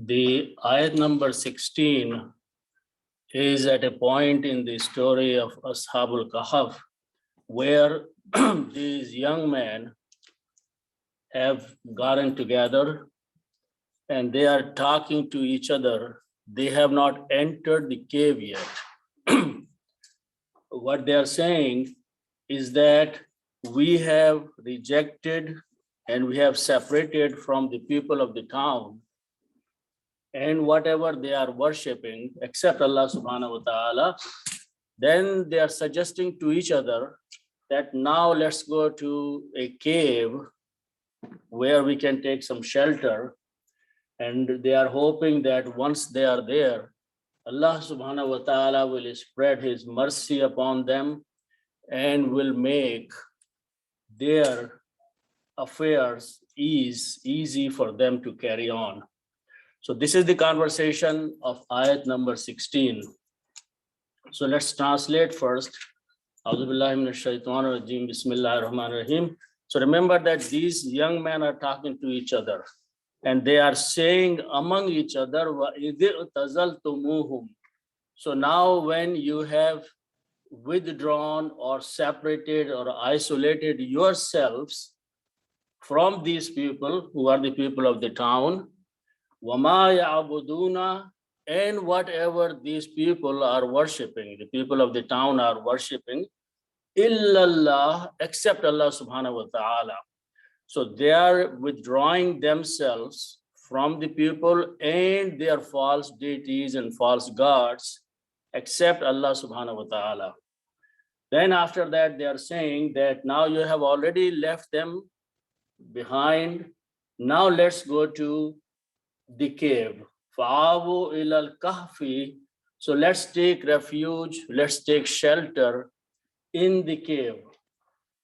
The ayat number 16 is at a point in the story of Ashabul Kahf where these young men have gotten together and they are talking to each other. They have not entered the cave yet. What they are saying is that we have rejected and we have separated from the people of the town, and whatever they are worshipping except Allah subhanahu wa ta'ala, then they are suggesting to each other that now let's go to a cave where we can take some shelter. And they are hoping that once they are there, Allah subhanahu wa ta'ala will spread his mercy upon them and will make their affairs easy for them to carry on. So this is the conversation of ayat number 16. So let's translate first. A'udhu billahi minash shaitanir rajim. Bismillahir rahmanir rahim. So remember that these young men are talking to each other and they are saying among each other, "Wa idh tazaltumuhum." So now when you have withdrawn or separated or isolated yourselves from these people who are the people of the town, وَمَا يَعْبُدُونَ, and whatever these people are worshipping, the people of the town are worshipping, illallah, except Allah subhanahu wa ta'ala. So they are withdrawing themselves from the people and their false deities and false gods, except Allah subhanahu wa ta'ala. Then after that, they are saying that now you have already left them behind. Now let's go to the cave. Fa'awu ilal kahfi. So let's take refuge, let's take shelter in the cave.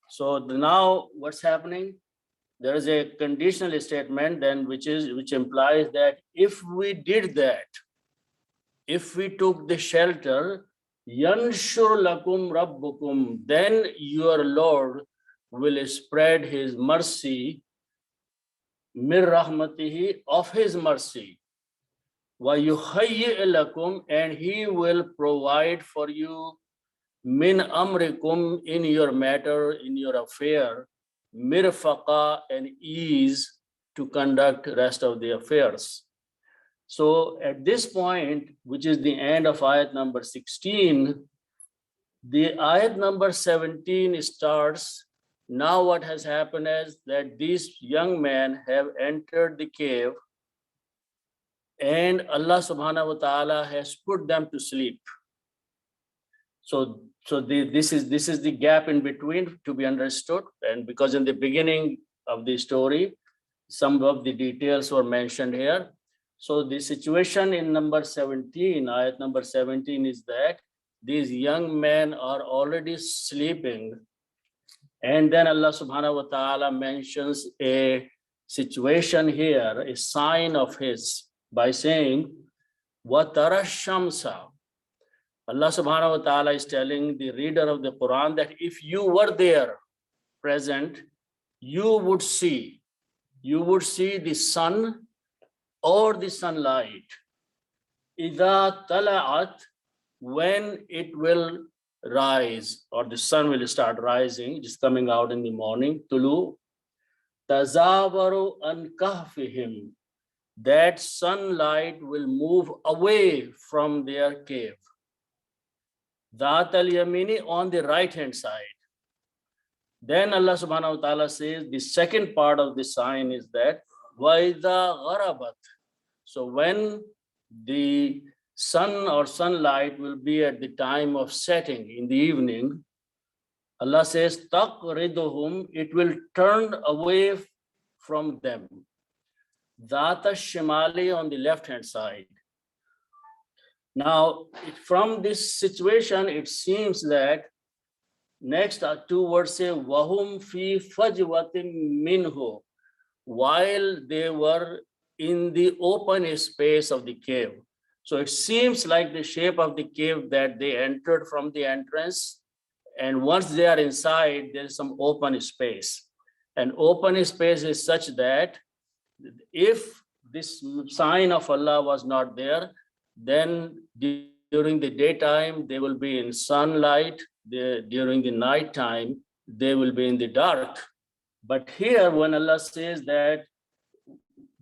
So now what's happening? There is a conditional statement then which implies that if we did that, if we took the shelter, yanshur lakum rabbukum, then your Lord will spread his mercy, mir rahmatihi, of his mercy, wa yukhayyi lakum, and he will provide for you, min amrikum, in your matter, in your affair, mirfaqa, and ease to conduct rest of the affairs. So at this point, which is the end of ayat number 16, the ayat number 17 starts. Now what has happened is that these young men have entered the cave and Allah subhanahu wa ta'ala has put them to sleep. So this is the gap in between to be understood. And because in the beginning of the story, some of the details were mentioned here. So the situation in number 17, ayat number 17, is that these young men are already sleeping. And then Allah subhanahu wa ta'ala mentions a situation here, a sign of his, by saying, وَتَرَى الشَّمْسَ. Allah subhanahu wa ta'ala is telling the reader of the Quran that if you were there present, you would see the sun or the sunlight. إِذَا طَلَعَتْ, when it will rise, or the sun will start rising, just coming out in the morning, tulu, تَزَاوَرُ عَنْ كَهْفِهِمْ, that sunlight will move away from their cave. ذَاتَ الْيَمِينِ, on the right hand side. Then Allah subhanahu wa ta'ala says the second part of the sign is that وَإِذَا غَرَبَتْ, so when the sun or sunlight will be at the time of setting in the evening, Allah says تَقْرِضُهُمْ, it will turn away from them. ذَاتَ الشِّمَالِ, on the left hand side. Now from this situation it seems that next two words say وَهُمْ فِي فَجْوَةٍ مِّنْهُ, while they were in the open space of the cave. So it seems like the shape of the cave that they entered from the entrance, and once they are inside, there's some open space. And open space is such that if this sign of Allah was not there, then during the daytime, they will be in sunlight. During the nighttime, they will be in the dark. But here, when Allah says that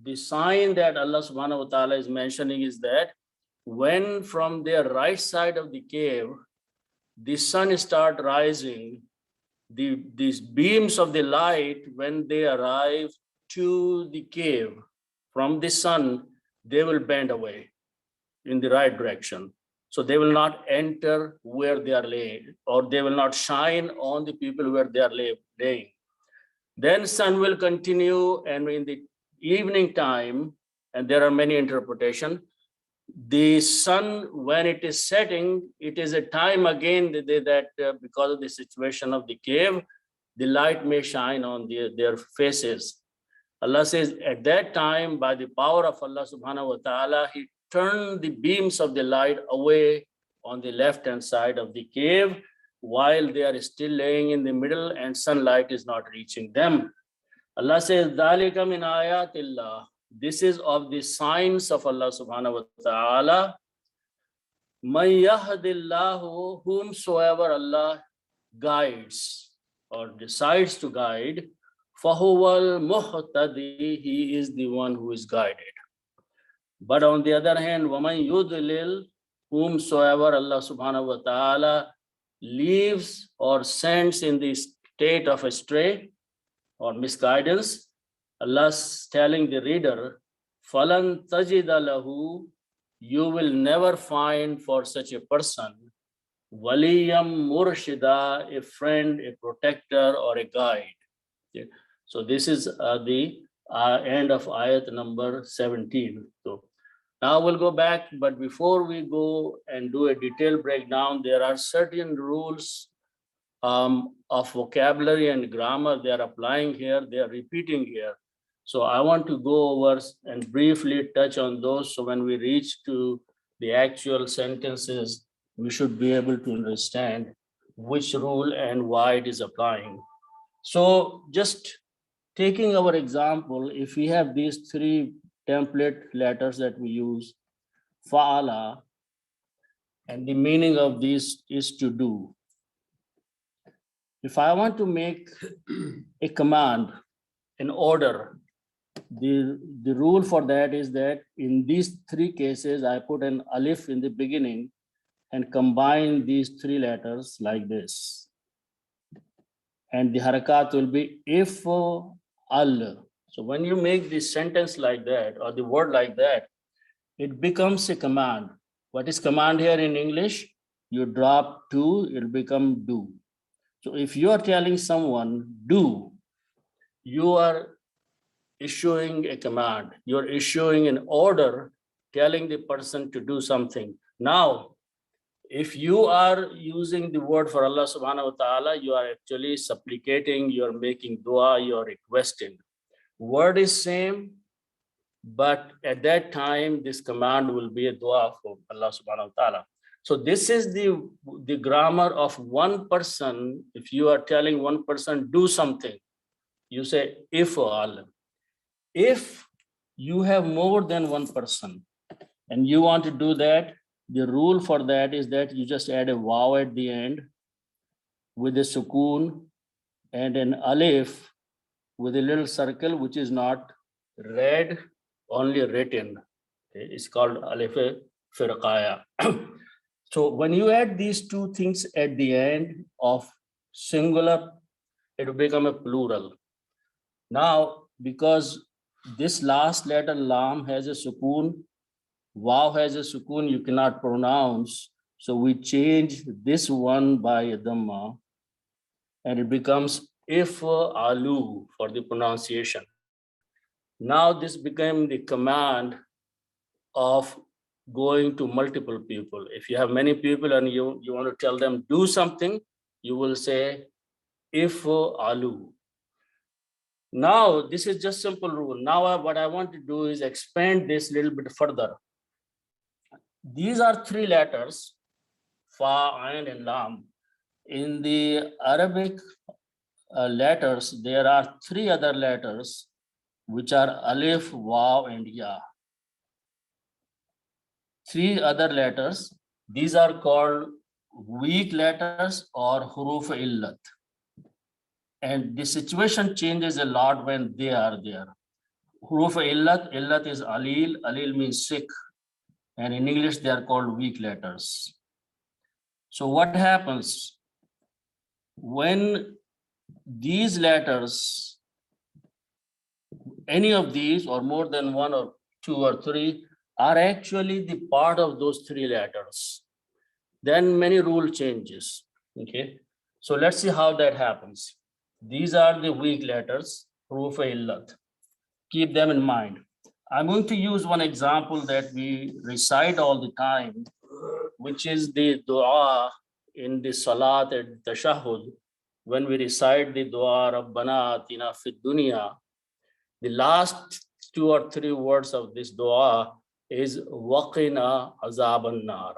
the sign that Allah subhanahu wa ta'ala is mentioning is that when from their right side of the cave, the sun start rising, these beams of the light, when they arrive to the cave from the sun, they will bend away in the right direction. So they will not enter where they are laying, or they will not shine on the people where they are laying. Then sun will continue, and in the evening time, and there are many interpretations, the sun, when it is setting, it is a time again that because of the situation of the cave, the light may shine on their faces. Allah says at that time, by the power of Allah subhanahu wa ta'ala, he turned the beams of the light away on the left-hand side of the cave while they are still laying in the middle and sunlight is not reaching them. Allah says, ذَلِكَ مِنْ آيَاتِ اللَّهِ. This is of the signs of Allah subhanahu wa ta'ala. مَنْ يَهْدِ اللَّهُ, whomsoever Allah guides or decides to guide, فَهُوَ الْمُهْتَدِي, he is the one who is guided. But on the other hand, وَمَنْ يُضْلِلْ, whomsoever Allah subhanahu wa ta'ala leaves or sends in the state of astray or misguidance, Allah's telling the reader, Falan tajida lahu, you will never find for such a person waliyam murshida, a friend, a protector, or a guide. Okay. So this is the end of ayat number 17. So now we'll go back, but before we go and do a detailed breakdown, there are certain rules of vocabulary and grammar they are applying here, they are repeating here. So I want to go over and briefly touch on those. So when we reach to the actual sentences, we should be able to understand which rule and why it is applying. So just taking our example, if we have these three template letters that we use, fa'ala, and the meaning of this is to do. If I want to make a command, an order, the rule for that is that in these three cases, I put an alif in the beginning and combine these three letters like this. And the harakat will be if al. So when you make this sentence like that, or the word like that, it becomes a command. What is command here in English? You drop to, it'll become do. So if you are telling someone do, you are issuing a command, you're issuing an order, telling the person to do something. Now, if you are using the word for Allah subhanahu wa ta'ala, you are actually supplicating, you're making dua, you're requesting. Word is same, but at that time, this command will be a dua for Allah subhanahu wa ta'ala. So this is the grammar of one person. If you are telling one person do something, you say if al. If you have more than one person and you want to do that, the rule for that is that you just add a waw at the end with a sukoon and an alif with a little circle which is not read, only written. It's called alif firqaya. So when you add these two things at the end of singular, it will become a plural. Now, because this last letter lam has a sukoon, waw has a sukoon, you cannot pronounce. So we change this one by a dhamma and it becomes if alu for the pronunciation. Now this became the command of going to multiple people. If you have many people and you want to tell them do something, you will say if alu. Now this is just simple rule. Now what I want to do is expand this a little bit further. These are three letters, fa, ain, and lam. In the Arabic letters, there are three other letters which are alif, waw, and ya. Three other letters, these are called weak letters or huruf illat. And the situation changes a lot when they are there. Huruf illat, illat is alil, alil means sick. And in English, they are called weak letters. So what happens when these letters, any of these or more than one or two or three, are actually the part of those three letters, then many rule changes. Okay, so let's see how that happens. These are the weak letters, huruf illat. Keep them in mind. I'm going to use one example that we recite all the time, which is the dua in the salat and tashahhud. When we recite the dua Rabbana atina fid dunya, the last two or three words of this dua is waqina azaban nar.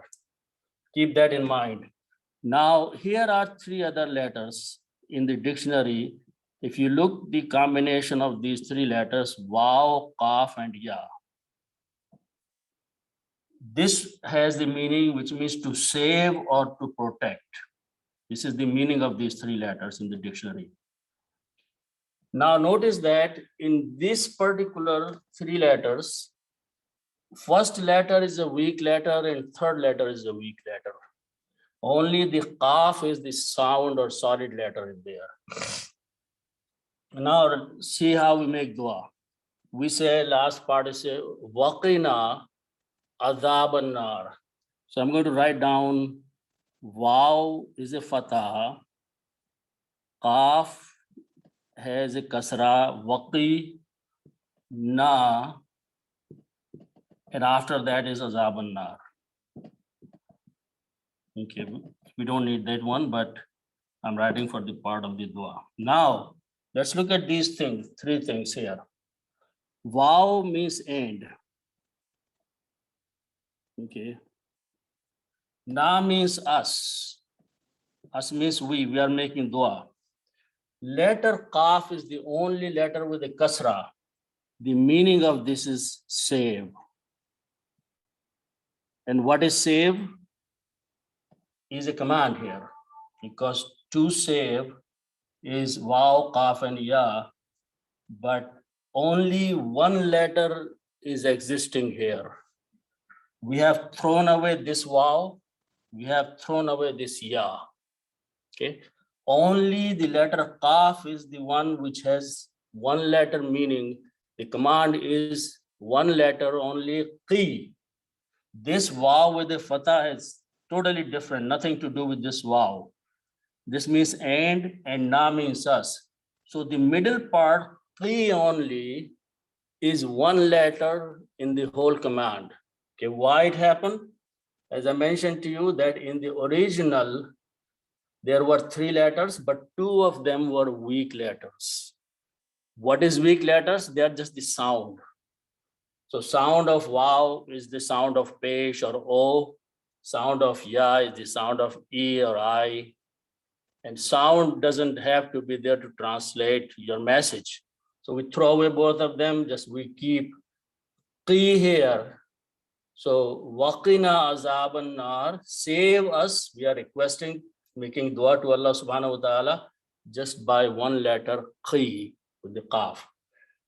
Keep that in mind. Now, here are three other letters in the dictionary. If you look the combination of these three letters, waw, kaf, and ya. This has the meaning which means to save or to protect. This is the meaning of these three letters in the dictionary. Now notice that in this particular three letters, first letter is a weak letter and third letter is a weak letter. Only the kaf is the sound or solid letter in there. Now see how we make dua. We say last part is waqina azab an-nar. So I'm going to write down waw is a fatah, kaf has a kasra, waqi, na, and after that is azab an-nar. Okay, we don't need that one, but I'm writing for the part of the dua. Now, let's look at these things, three things here. Waw means end. Okay. Na means us. Us means we are making dua. Letter kaf is the only letter with a kasra. The meaning of this is save. And what is save? Is a command here, because to save is waw, kaf, and ya, but only one letter is existing here. We have thrown away this waw, we have thrown away this ya. Okay, only the letter kaf is the one which has one letter, meaning the command is one letter only, qi. This waw with the fatah is totally different, nothing to do with this waw. This means and na means us. So the middle part, qi only, is one letter in the whole command. Okay, why it happened? As I mentioned to you that in the original, there were three letters, but two of them were weak letters. What is weak letters? They are just the sound. So sound of waw is the sound of pesh or o. Sound of ya is the sound of e or I. And sound doesn't have to be there to translate your message. So we throw away both of them, just we keep qi here. So waqina azaban nar, save us. We are requesting, making dua to Allah subhanahu wa ta'ala just by one letter qi with the qaf.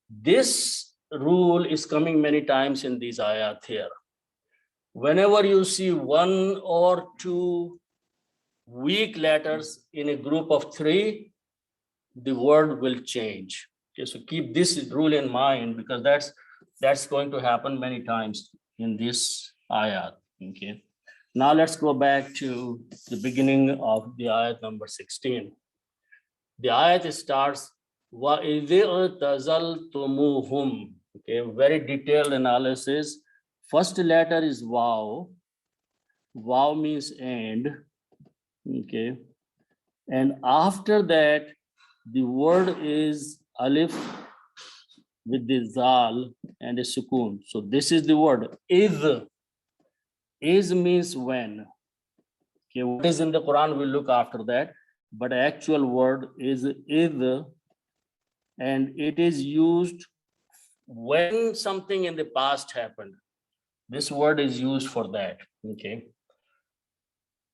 This rule is coming many times in these ayat here. Whenever you see one or two weak letters in a group of three, the word will change. Okay, so keep this rule in mind, because that's going to happen many times in this ayat. Okay, now let's go back to the beginning of the ayat number 16. The ayat starts wa idh tazaltumuhum. Okay, very detailed analysis. First letter is waw. Waw means end. Okay, and after that the word is alif with the zal and a sukoon. So this is the word is. Is means when. Okay, what is in the Quran we'll look after that, but actual word is, and it is used when something in the past happened, this word is used for that. Okay.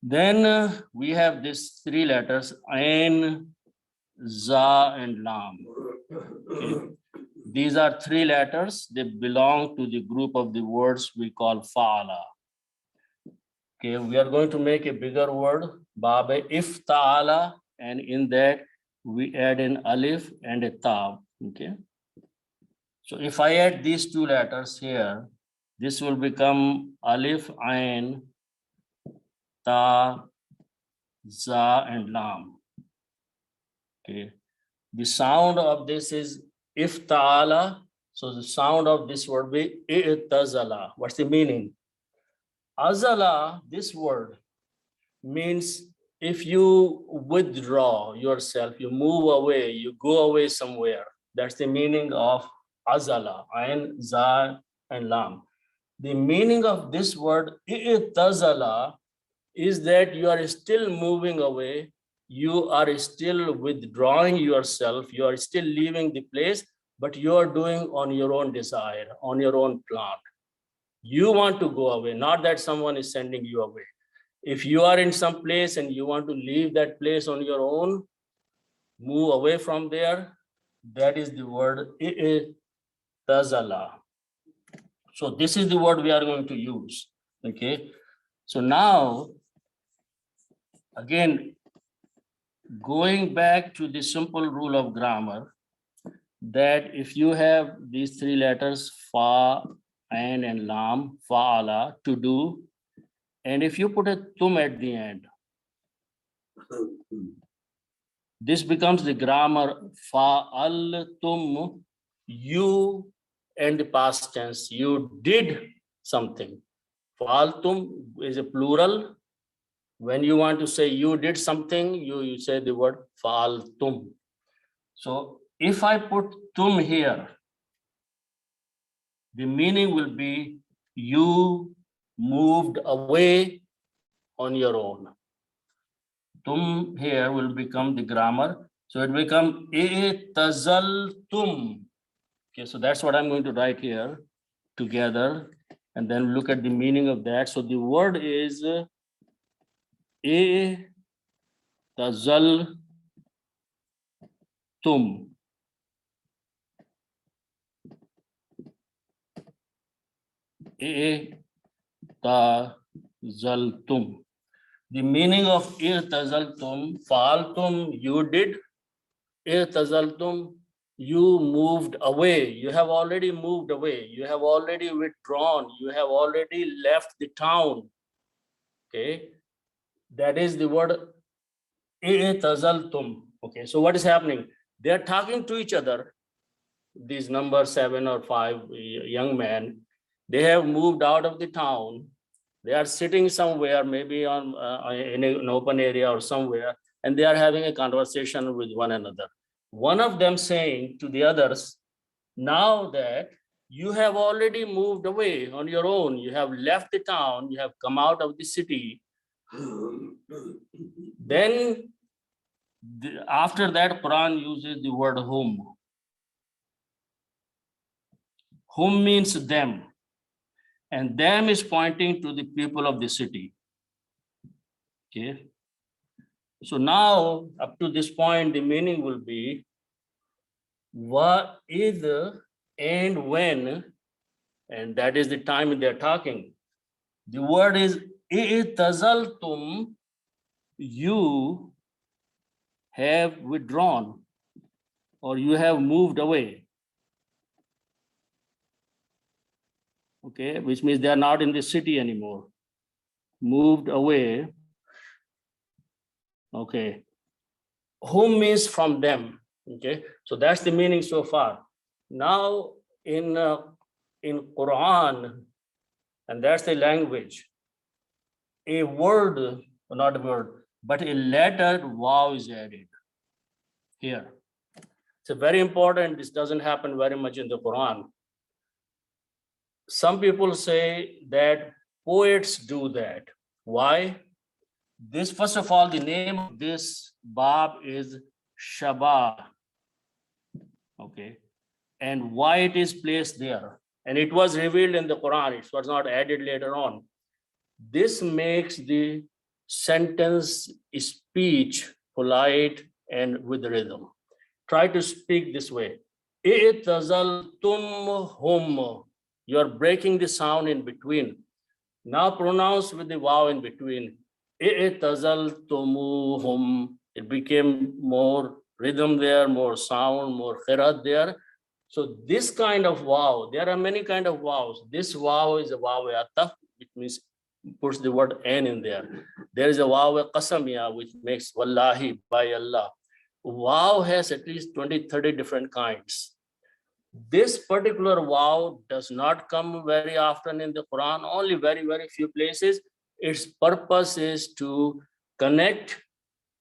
Then we have these three letters, Ain, Za, and Lam. Okay. These are three letters. They belong to the group of the words we call Fa'ala. Okay, we are going to make a bigger word, Babe, if Ta'ala, and in that we add an alif and a ta. Okay. So if I add these two letters here, this will become alif, ain, ta, za, and lam. Okay. The sound of this is if ta'ala. So the sound of this word be i'tazala. What's the meaning? Azala, this word means if you withdraw yourself, you move away, you go away somewhere. That's the meaning of azala, ain, za, and lam. The meaning of this word i'tazala is that you are still moving away, you are still withdrawing yourself, you are still leaving the place, but you are doing on your own desire, on your own plan. You want to go away, not that someone is sending you away. If you are in some place and you want to leave that place on your own, move away from there, that is the word i'tazala. So this is the word we are going to use. Okay. So now, again, going back to the simple rule of grammar, that if you have these three letters, fa, ain, and lam, fa'ala, to do, and if you put a tum at the end, this becomes the grammar fa'altum, you, and the past tense, you did something. Fa'altum is a plural. When you want to say you did something, you say the word fa'altum. So if I put tum here, the meaning will be you moved away on your own. Tum here will become the grammar. So it become i'tazaltum. Okay, so that's what I'm going to write here together, and then look at the meaning of that. So the word is i'tazaltum. I'tazaltum. The meaning of i'tazaltum, fa'altum, you did. I'tazaltum, you moved away. You have already moved away. You have already withdrawn. You have already left the town. Okay. That is the word i'tazaltum. Okay. So what is happening? They are talking to each other. These number 7 or 5 young men, they have moved out of the town. They are sitting somewhere, maybe on in an open area or somewhere, and they are having a conversation with one another. One of them saying to the others, now that you have already moved away on your own, you have left the town, you have come out of the city, then after that, Quran uses the word hum. Hum means them. And them is pointing to the people of the city. Okay. So now, up to this point, the meaning will be what is and when, and that is the time they're talking. The word is i'tazaltum, you have withdrawn or you have moved away. Okay, which means they are not in the city anymore. Moved away. Okay. Whom means from them. Okay, so that's the meaning so far. Now in Quran, and that's the language, a word, not a word, but a letter wow is added here. It's very important. This doesn't happen very much in the Quran. Some people say that poets do that. Why? This, first of all, the name of this Bab is Shabah. Okay. and why it is placed there. And it was revealed in the Quran, it was not added later on. This makes the sentence speech polite and with rhythm. Try to speak this way. I'tazaltumhum. You are breaking the sound in between. Now pronounce with the wow in between. I'tazaltumuhum. It became more rhythm there, more sound, more khirat there. So this kind of wow, there are many kind of wows. This wow is a wow ataf, which means puts the word an in there. There is a wow qasamiya, which makes wallahi, by Allah. Wow has at least 20, 30 different kinds. This particular wow does not come very often in the Quran, only very, very few places. Its purpose is to connect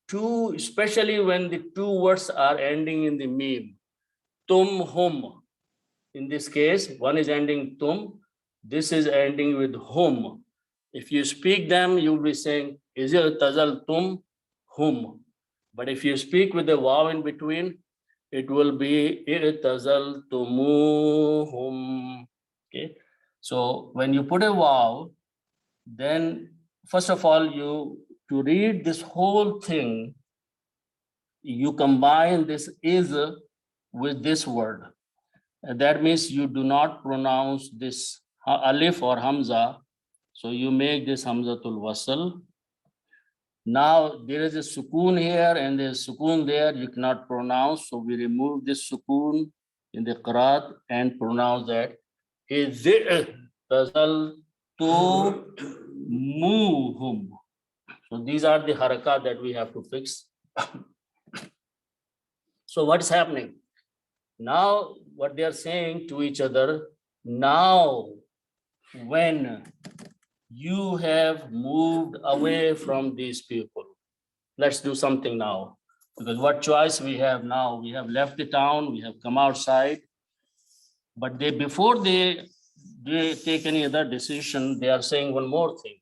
two, especially when the two words are ending in the meme. Tum hum. In this case, one is ending tum, this is ending with hum. If you speak them, you'll be saying, is it tazal tum hum? But if you speak with the wow in between, it will be irtazal tumuhum. Okay. So when you put a wow, then first of all, you to read this whole thing, you combine this is with this word. And that means you do not pronounce this alif or hamza. So you make this hamzatul wasl. Now there is a sukoon here and there's sukoon there, you cannot pronounce. So we remove this sukoon in the qiraat and pronounce that. Is it tazal to muhum. So these are the harakat that we have to fix. So what is happening? Now what they are saying to each other, now when you have moved away from these people, let's do something now. Because what choice we have now? We have left the town, we have come outside, but they before they take any other decision, they are saying one more thing.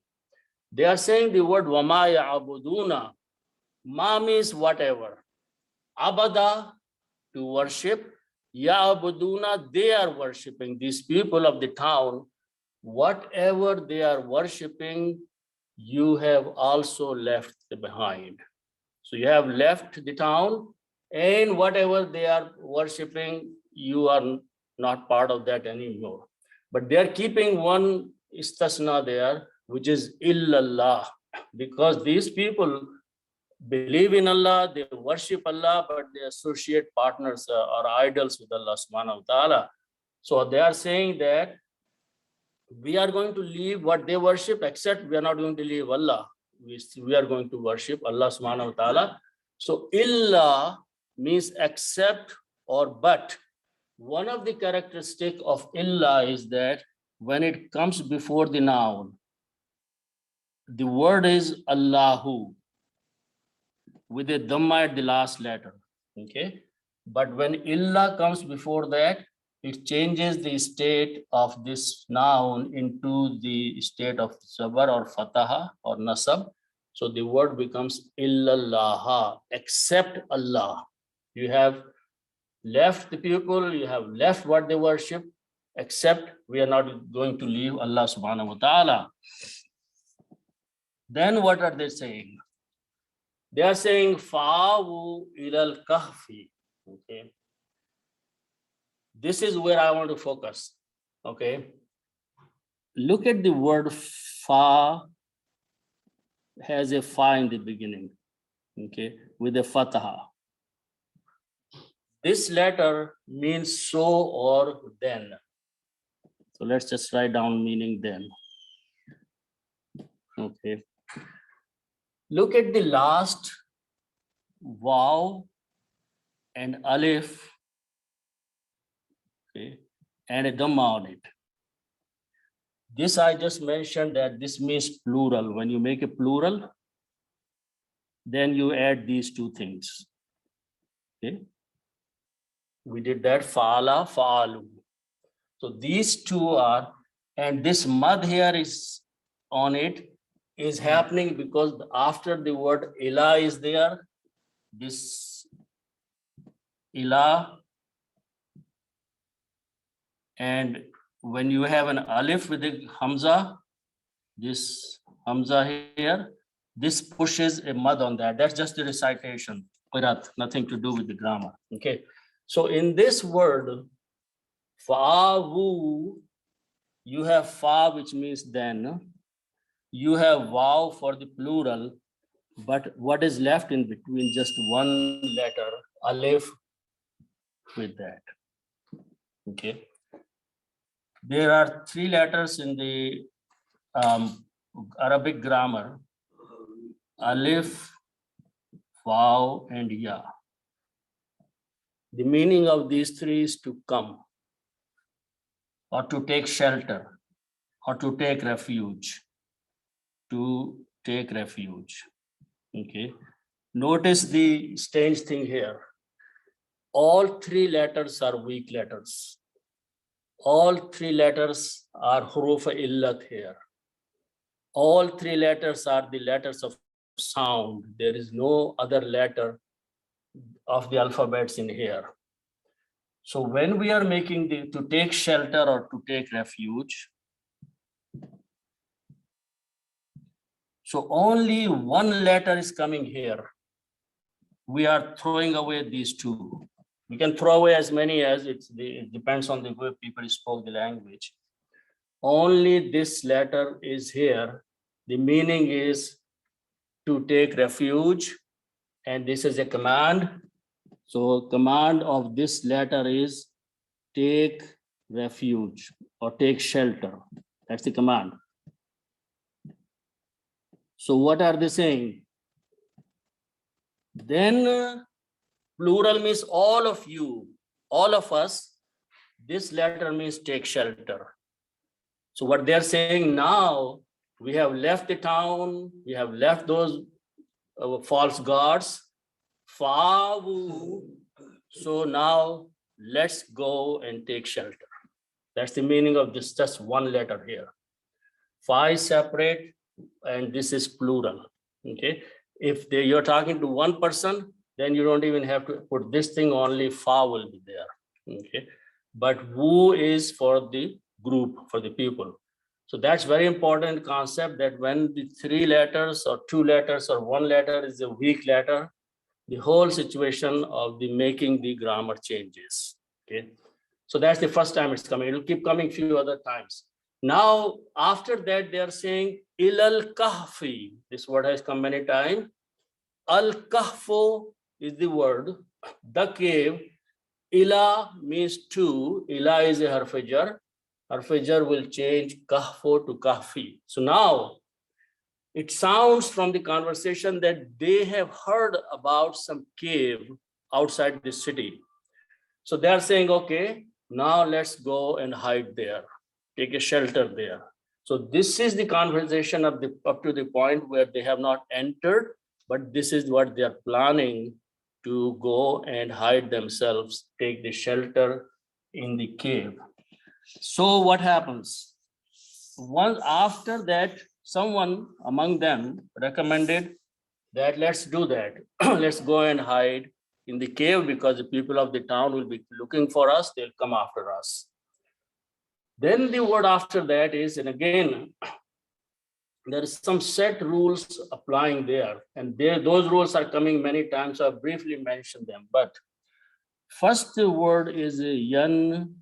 They are saying the word wama ya'buduna. Ma means whatever. Abada, to worship. Ya'buduna, they are worshiping. These people of the town, whatever they are worshiping, you have also left behind. So you have left the town, and whatever they are worshiping, you are not part of that anymore. But they are keeping one istasna there, which is illallah, because these people believe in Allah, they worship Allah, but they associate partners or idols with Allah subhanahu wa ta'ala. So they are saying that we are going to leave what they worship, except we are not going to leave Allah. We are going to worship Allah subhanahu wa ta'ala. So illa means except or but. One of the characteristic of illa is that when it comes before the noun, the word is Allahu with a dhamma at the last letter. Okay. But when illa comes before that, it changes the state of this noun into the state of sabar or fataha or nasab. So the word becomes illallah, except Allah. You have left the people, you have left what they worship, except we are not going to leave Allah subhanahu wa ta'ala. Then what are they saying? They are saying fa'u ilal kahfi. Okay. This is where I want to focus. Okay. Look at the word fa, has a fa in the beginning. Okay, with a fataha. This letter means so or then. So let's just write down meaning then. Okay. Look at the last waw and alif. Okay, and a dhamma on it. This I just mentioned that this means plural. When you make a plural, then you add these two things. Okay. We did that, fa'ala, fa'alu. So these two are, and this mad here is on it, is happening because after the word ila is there, this ila And when you have an alif with a hamza, this hamza here, this pushes a mud on that. That's just the recitation, nothing to do with the grammar. Okay. So in this word, fa'wu, you have fa, which means then. You have waw for the plural, but what is left in between? Just one letter, alif, with that. Okay. There are three letters in the Arabic grammar: alif, waw, and ya. The meaning of these three is to come, or to take shelter, or to take refuge. To take refuge. Okay. Notice the strange thing here. All three letters are weak letters. All three letters are huruf illat here. All three letters are the letters of sound. There is no other letter of the alphabets in here. So when we are making to take shelter or to take refuge, so only one letter is coming here. We are throwing away these two. We can throw away as many as it depends on the way people spoke the language. Only this letter is here. The meaning is to take refuge, and this is a command. So command of this letter is take refuge or take shelter. That's the command. So what are they saying? Then plural means all of you, all of us. This letter means take shelter. So what they're saying now, we have left the town, we have left those false gods. Fa'wu. So now let's go and take shelter. That's the meaning of this, just one letter here. Fa is separate and this is plural. Okay. If you're talking to one person, then you don't even have to put this thing, only fa will be there. Okay. But wu is for the group, for the people. So that's very important concept, that when the three letters or two letters or one letter is a weak letter, the whole situation of the making the grammar changes. Okay. So that's the first time it's coming. It will keep coming few other times. Now, after that, they are saying ilal kahfi. This word has come many times. Al kahfu is the word. The cave. Ila means to. Ila is a harfajar. Harfajar will change kahfu to kahfi. So now it sounds from the conversation that they have heard about some cave outside the city. So they are saying, okay, now let's go and hide there, take a shelter there. So this is the conversation up to the point where they have not entered, but this is what they are planning, to go and hide themselves, take the shelter in the cave. So what happens? Once after that, someone among them recommended that let's do that. Let's go and hide in the cave, because the people of the town will be looking for us. They'll come after us. Then the word after that is, and again, there is some set rules applying there. And those rules are coming many times. So I briefly mentioned them. But first the word is yan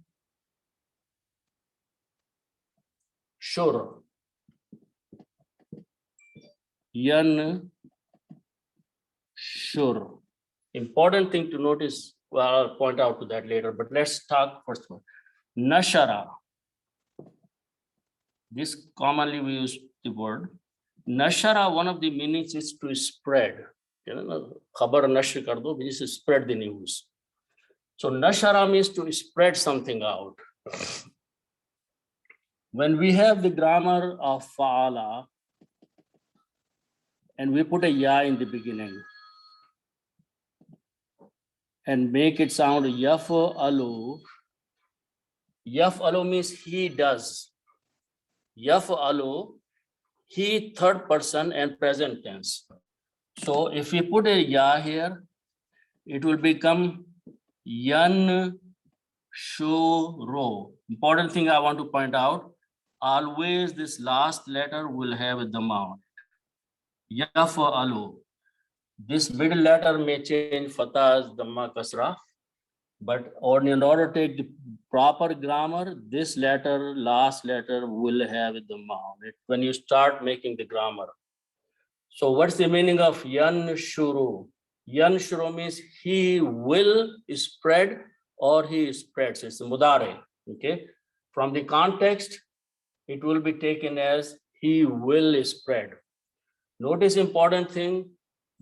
shur. Yan shur. Important thing to notice, well, I'll point out to that later, but let's talk first one. Nashara. This commonly we use the word. Nashara, one of the meanings is to spread. Khabar nashr kar do, which is spread the news. So nashara means to spread something out. When we have the grammar of fa'ala, and we put a ya in the beginning, and make it sound yaf'alu. Yaf'alu means he does. Yaf'alu, he third person and present tense. So if we put a ya here, it will become yan Shuru. Important thing I want to point out, always this last letter will have a dhamma on it. Yaf'alu. This middle letter may change fatah as dhamma kasra, but in order to take the proper grammar, this letter, last letter will have a dhamma on it when you start making the grammar. So what's the meaning of yanshuru? Yanshuru means he will spread or he spreads. It's mudare. Okay. From the context, it will be taken as he will spread. Notice important thing,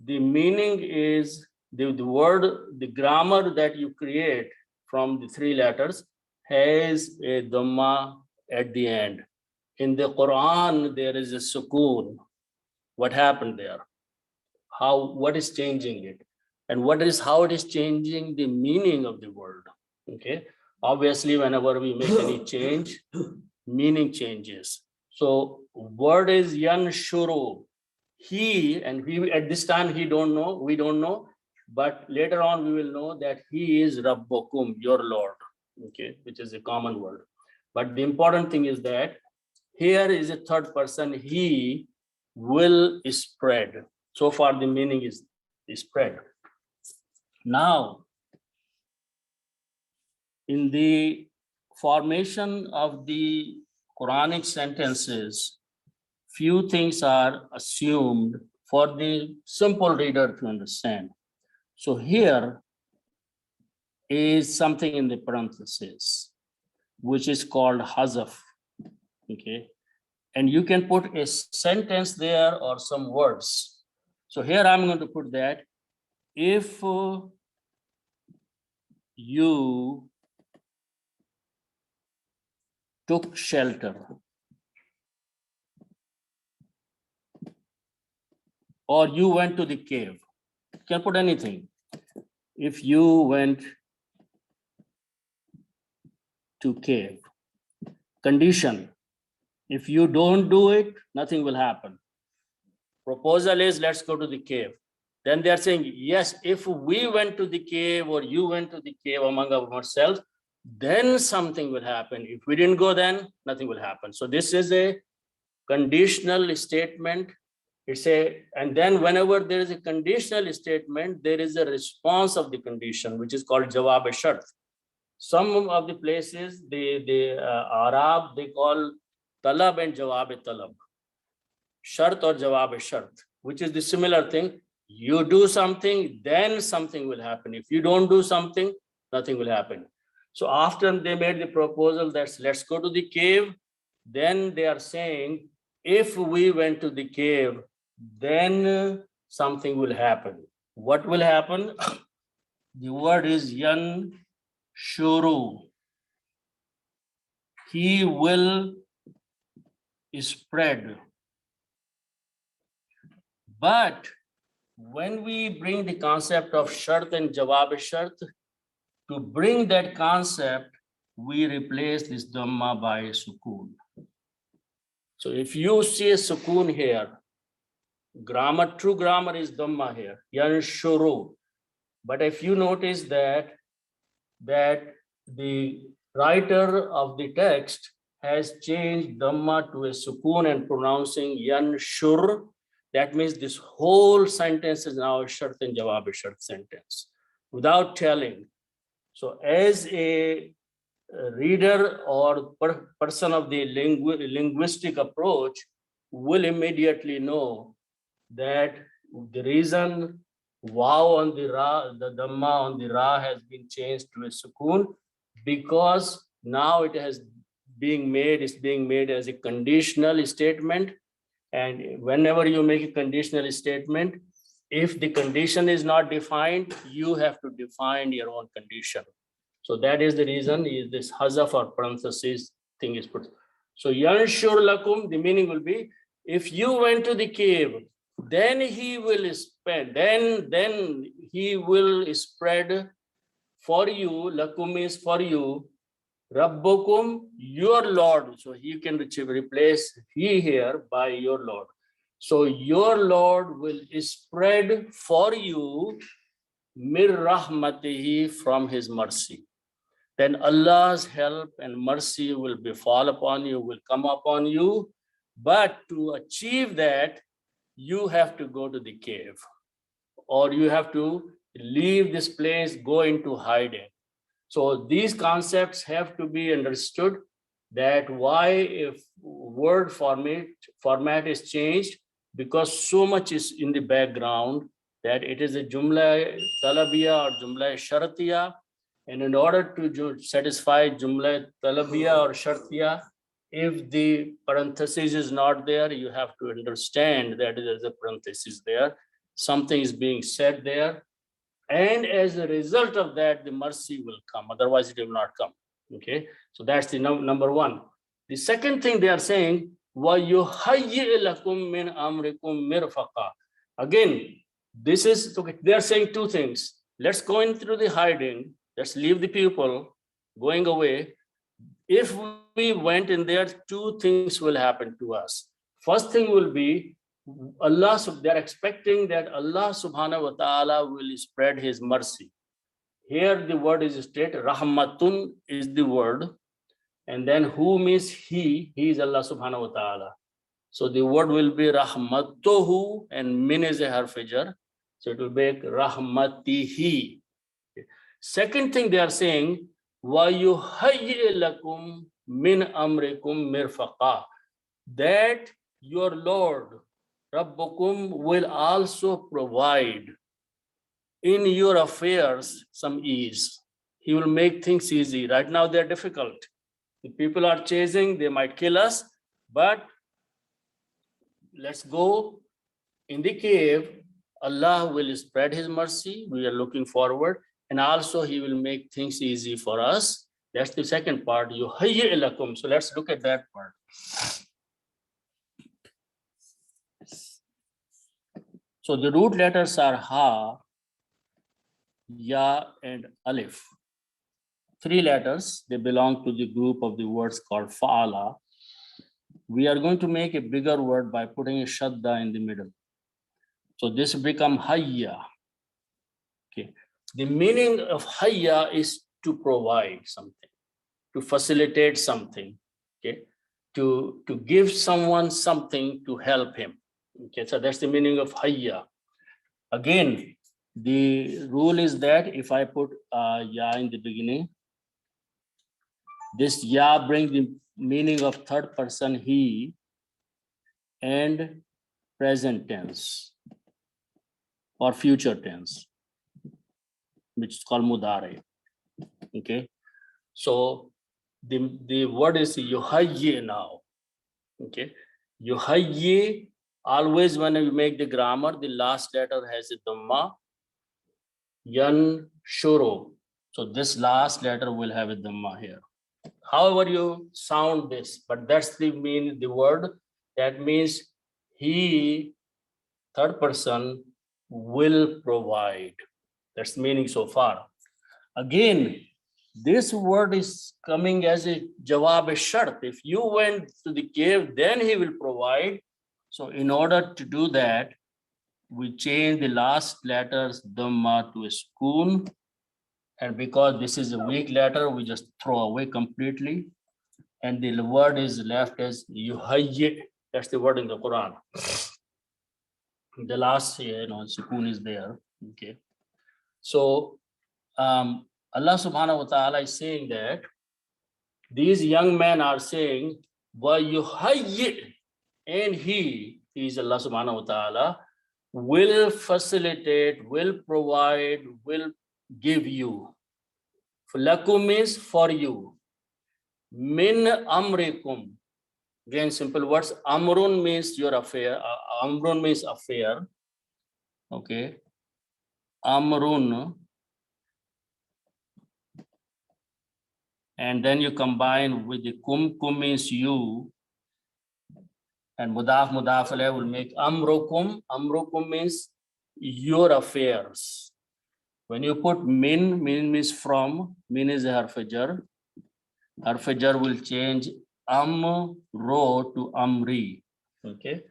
the meaning is the word, the grammar that you create from the three letters has a dhamma at the end. In the Quran, there is a sukoon. What happened there? What is changing it? And how it is changing the meaning of the word. Okay. Obviously, whenever we make any change, meaning changes. So word is yanshuru. He, and we at this time we don't know, but later on we will know that he is Rabbukum, your Lord. Okay, which is a common word. But the important thing is that here is a third person, he will spread. So far the meaning is spread. Now, in the formation of the Quranic sentences, few things are assumed for the simple reader to understand. So here is something in the parenthesis, which is called hazaf. Okay. And you can put a sentence there or some words. So here I'm going to put that if you took shelter, or you went to the cave, you can put anything. If you went to cave, condition, if you don't do it, nothing will happen. Proposal is let's go to the cave. Then they are saying, yes, if we went to the cave or you went to the cave among ourselves, then something will happen. If we didn't go, then nothing will happen. So this is a conditional statement. And then whenever there is a conditional statement, there is a response of the condition, which is called jawab-e-shart. Some of the places, the Arab, they call talab and jawab-e-talab. Shart or jawab-e-shart, which is the similar thing. You do something, then something will happen. If you don't do something, nothing will happen. So after they made the proposal that let's go to the cave, then they are saying, if we went to the cave, then something will happen. What will happen? The word is yan shuru. He will spread. But when we bring the concept of shart and jawab-e-shart, to bring that concept, we replace this dhamma by sukoon. So if you see a sukoon here, true grammar is dhamma here, yanshuru. But if you notice that the writer of the text has changed dhamma to a sukoon and pronouncing yanshur, that means this whole sentence is now a shart and jawab-e-shart sentence without telling. So as a reader or person of the linguistic approach will immediately know that the reason waw on the ra, the dhamma on the ra has been changed to a sukoon, because now it is being made as a conditional statement. And whenever you make a conditional statement, if the condition is not defined, you have to define your own condition. So that is the reason is this hazaf or parenthesis thing is put. So yanshur lakum, the meaning will be, if you went to the cave, then he will spread, then he will spread for you. Lakum is for you. Rabbukum, your Lord. So he can replace he here by your Lord. So your Lord will spread for you mir rahmatihi, from his mercy. then Allah's help and mercy will fall upon you, will come upon you. But to achieve that, you have to go to the cave, or you have to leave this place, go into hiding. So these concepts have to be understood, that why if word format is changed, because so much is in the background, that it is a jumla talabiya or jumla shartiya. And in order to satisfy jumla talabiya or shartiya, if the parenthesis is not there, you have to understand that there is a parenthesis there. Something is being said there. And as a result of that, the mercy will come. Otherwise, it will not come. Okay. So that's the number one. The second thing they are saying, وَيُهَيِّئْ لَكُم مِّنْ أَمْرِكُم مِّرْفَقًا. Again, this is, okay, they are saying two things. Let's go into the hiding. Let's leave the people going away. If we went in there, two things will happen to us. First thing will be, Allah, they're expecting that Allah subhanahu wa ta'ala will spread his mercy. Here the word is stated, rahmatun is the word. And then who means he is Allah subhanahu wa ta'ala. So the word will be rahmatuhu, and min is a harfijar. So it will make rahmatihi. Second thing they are saying, وَيُهَيِّئْ لَكُم مِّنْ أَمْرِكُم مِّرْفَقًا. That your Lord, Rabbukum, will also provide in your affairs some ease. He will make things easy. Right now they're difficult. The people are chasing, they might kill us, but let's go in the cave. Allah will spread his mercy. We are looking forward. And also he will make things easy for us. That's the second part. Yuhayyi lakum. So let's look at that part. So the root letters are Ha, Ya, and Alif. Three letters. They belong to the group of the words called Fa'ala. We are going to make a bigger word by putting a Shadda in the middle. So this will become Hayya. Okay. The meaning of Hayya is to provide something, to facilitate something, okay, to give someone something to help him. Okay, so that's the meaning of Hayya. Again, the rule is that if I put Ya in the beginning, this Ya brings the meaning of third person he and present tense or future tense, which is called Mudare. Okay, so the word is Yuhayyi now. Okay, Yuhayyi, always when you make the grammar, the last letter has a Dhamma. Yan Shuro. So this last letter will have a Dhamma here. However you sound this, but that's the word. That means he, third person, will provide. That's the meaning so far. Again, this word is coming as a jawab shart. If you went to the cave, then he will provide. So in order to do that, we change the last letters Dhamma to a Sukoon. And because this is a weak letter, we just throw away completely. And the word is left as Yuhayyi. That's the word in the Quran. The last, Sukoon is there. Okay. So Allah subhanahu wa ta'ala is saying that these young men are saying, وَيُهَيِّئْ, and he is Allah subhanahu wa ta'ala, will facilitate, will provide, will give you. Lakum means for you. Min amrikum. Again, simple words. Amrun means your affair. Amrun means affair. Okay. Amrun. And then you combine with the kum means you. And mudaf alayh will make amrukum. Amrukum means your affairs. When you put min means from, min is a harfajar. Harfajar will change amro to amri. Okay.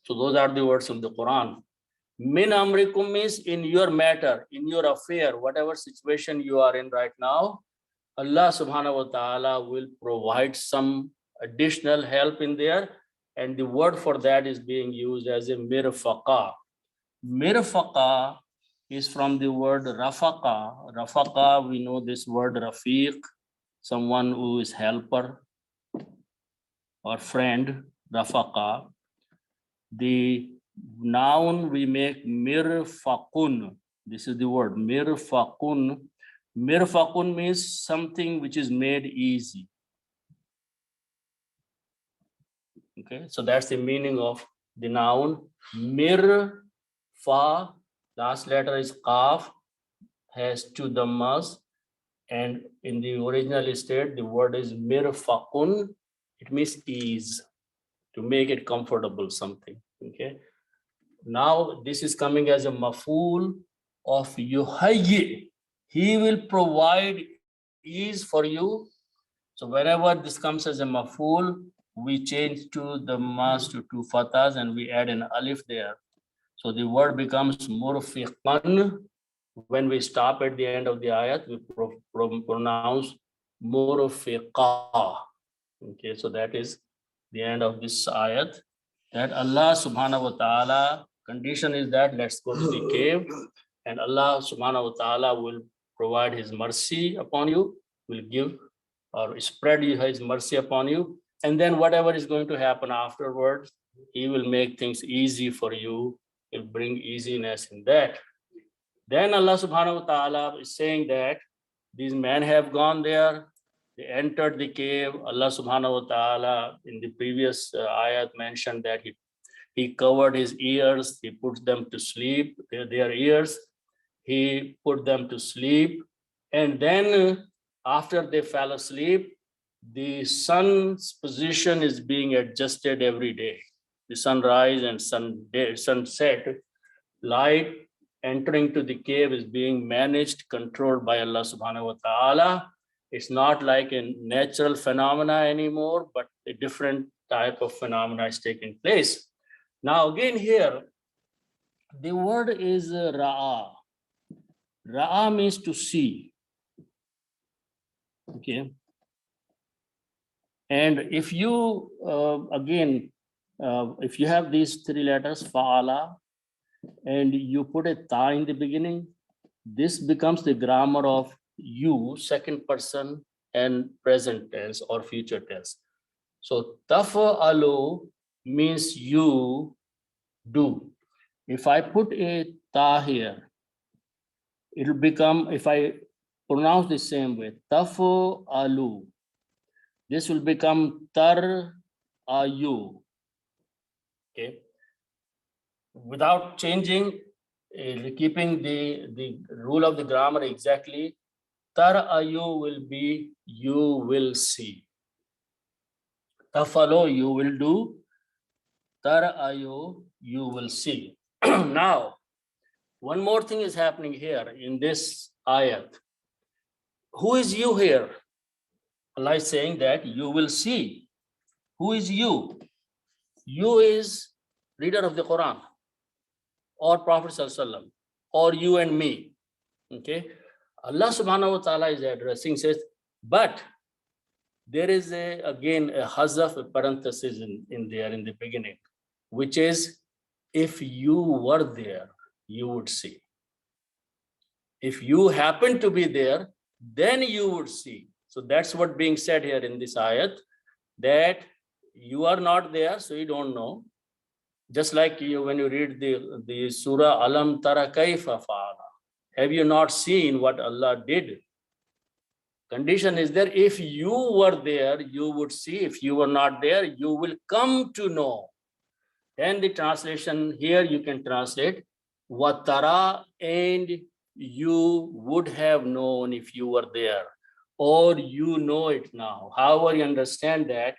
So those are the words of the Quran. Min amrikum means in your matter, in your affair, whatever situation you are in right now, Allah subhanahu wa ta'ala will provide some additional help in there. And the word for that is being used as a mirfaqa. Mirfaqa is from the word rafaqa. Rafaqa, we know this word rafiq, someone who is helper or friend, rafaqa. The noun we make mirfaqun. This is the word mirfaqun. Mirfaqun means something which is made easy. Okay, so that's the meaning of the noun mirfa. Last letter is qaf, has two dhammas, and in the original state, the word is mirfaqun. It means ease, to make it comfortable, something. Okay. Now this is coming as a maful of yuhayyi. He will provide ease for you. So whenever this comes as a maful, we change to the mas to two fathas and we add an alif there. So the word becomes murfiqan. When we stop at the end of the ayat, we pronounce murfiqa. Okay, so that is the end of this ayat. That Allah subhanahu wa ta'ala, condition is that let's go to the cave and Allah subhanahu wa ta'ala will provide his mercy upon you, will give or spread his mercy upon you. And then whatever is going to happen afterwards, he will make things easy for you. He'll bring easiness in that. Then Allah subhanahu wa ta'ala is saying that these men have gone there, they entered the cave. Allah subhanahu wa ta'ala in the previous ayat mentioned that he covered his ears, he put them to sleep, their ears, he put them to sleep. And then after they fell asleep, the sun's position is being adjusted every day. The sunrise and sunset, light entering to the cave is being managed, controlled by Allah subhanahu wa ta'ala. It's not like a natural phenomena anymore, but a different type of phenomena is taking place. Now again here, the word is ra'a. Ra'a means to see. Okay. And if you, if you have these three letters, fa'ala, and you put a ta in the beginning, this becomes the grammar of you, second person, and present tense or future tense. So tafa'alu means you do. If I put a ta here, it'll become, if I pronounce the same way, tafa'alu, this will become tar ayu. Okay. Without changing, keeping the rule of the grammar exactly, tar ayu will be you will see. Tafalo you will do, tar ayu you will see. Now, one more thing is happening here in this ayat. Who is you here? Allah is saying that you will see. Who is you? You is reader of the Quran or Prophet Sallallahu, or you and me. Okay. Allah subhanahu wa ta'ala is addressing, says, but there is again a hazaf, a parenthesis in there in the beginning, which is if you were there, you would see. If you happen to be there, then you would see. So that's what being said here in this ayat, that you are not there, so you don't know. Just like you, when you read the surah Alam Tara Kaifa Fa'ala, have you not seen what Allah did? Condition is there, if you were there, you would see. If you were not there, you will come to know. Then the translation here, you can translate Watara, and you would have known if you were there, or you know it now. However, you understand that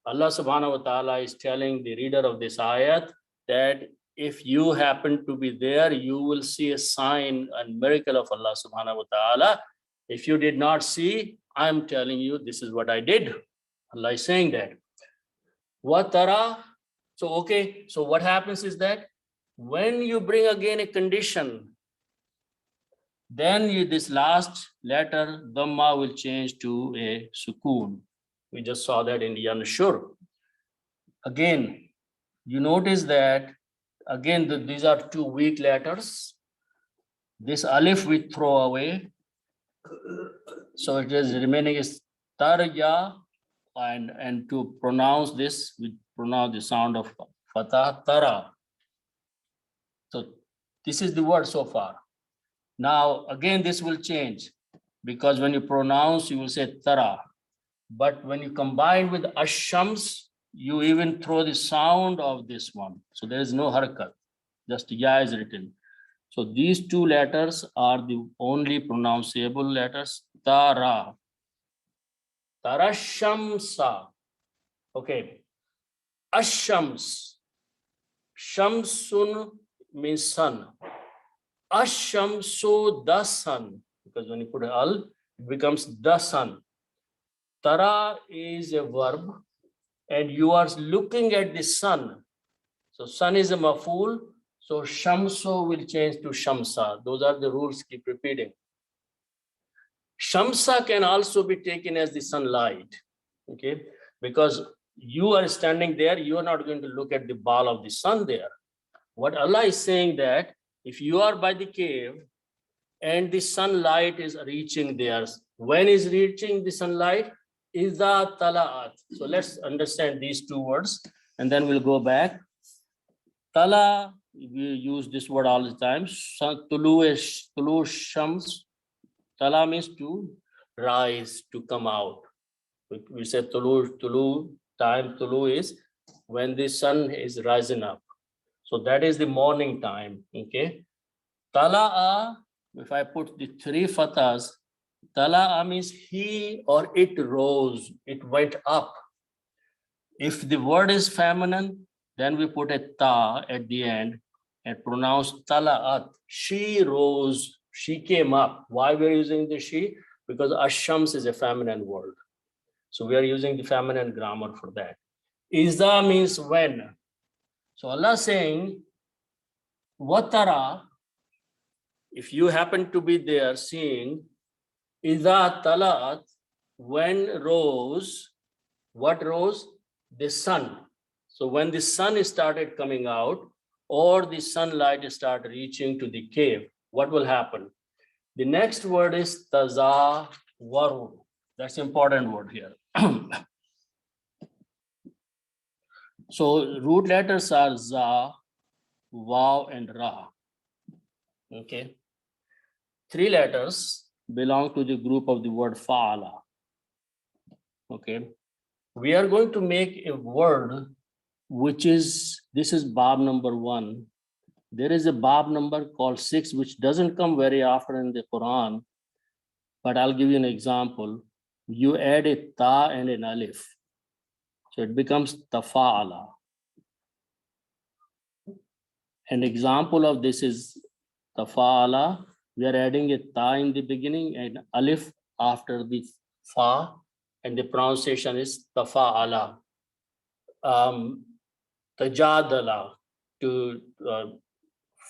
Allah subhanahu wa ta'ala is telling the reader of this ayat that if you happen to be there, you will see a sign and miracle of Allah subhanahu wa ta'ala. If you did not see, I'm telling you, this is what I did. Allah is saying that. Watara. So, okay, so what happens is that when you bring again a condition, Then this last letter, Dhamma, will change to a Sukoon. We just saw that in Yanshur. Again, you notice that, again, these are two weak letters. This alif we throw away. So it is remaining is tarya, and to pronounce this, we pronounce the sound of fatah, tara. So this is the word so far. Now, again, this will change because when you pronounce, you will say tara. But when you combine with ashams, you even throw the sound of this one. So there is no harakat, just ya is written. So these two letters are the only pronounceable letters. Tara. Tarashamsa. Okay. Ashams. Shamsun means sun. Ashamsu, the sun. Because when you put al, it becomes the sun. Tara is a verb, and you are looking at the sun. So sun is a maful. So shamsu will change to shamsa. Those are the rules, keep repeating. Shamsa can also be taken as the sunlight, okay? Because you are standing there, you are not going to look at the ball of the sun there. What Allah is saying that if you are by the cave and the sunlight is reaching there, when is reaching the sunlight? Iza tala'at. So let's understand these two words and then we'll go back. Tala, we use this word all the time. Tulu shams. Tala means to rise, to come out. We say tulu, time tulu is when the sun is rising up. So that is the morning time, okay? Tala'a, if I put the three fathas, tala'a means he or it rose, it went up. If the word is feminine, then we put a ta at the end and pronounce tala'at. She rose, she came up. Why we're using the she? Because ashams is a feminine word. So we are using the feminine grammar for that. Iza means when. So Allah saying, watara, if you happen to be there seeing, Iza talat, when rose, what rose? The sun. So when the sun started coming out or the sunlight started reaching to the cave, what will happen? The next word is tazawaru. That's important word here. So root letters are za, waw, and ra. Okay. Three letters belong to the group of the word fa'ala. Okay. We are going to make a word which is, this is bab number 1. There is a bab number called 6, which doesn't come very often in the Quran, but I'll give you an example. You add a ta and an alif. So it becomes tafa'ala. An example of this is tafa'ala. We are adding a ta in the beginning and alif after the fa, and the pronunciation is tafa'ala. Tajadala, to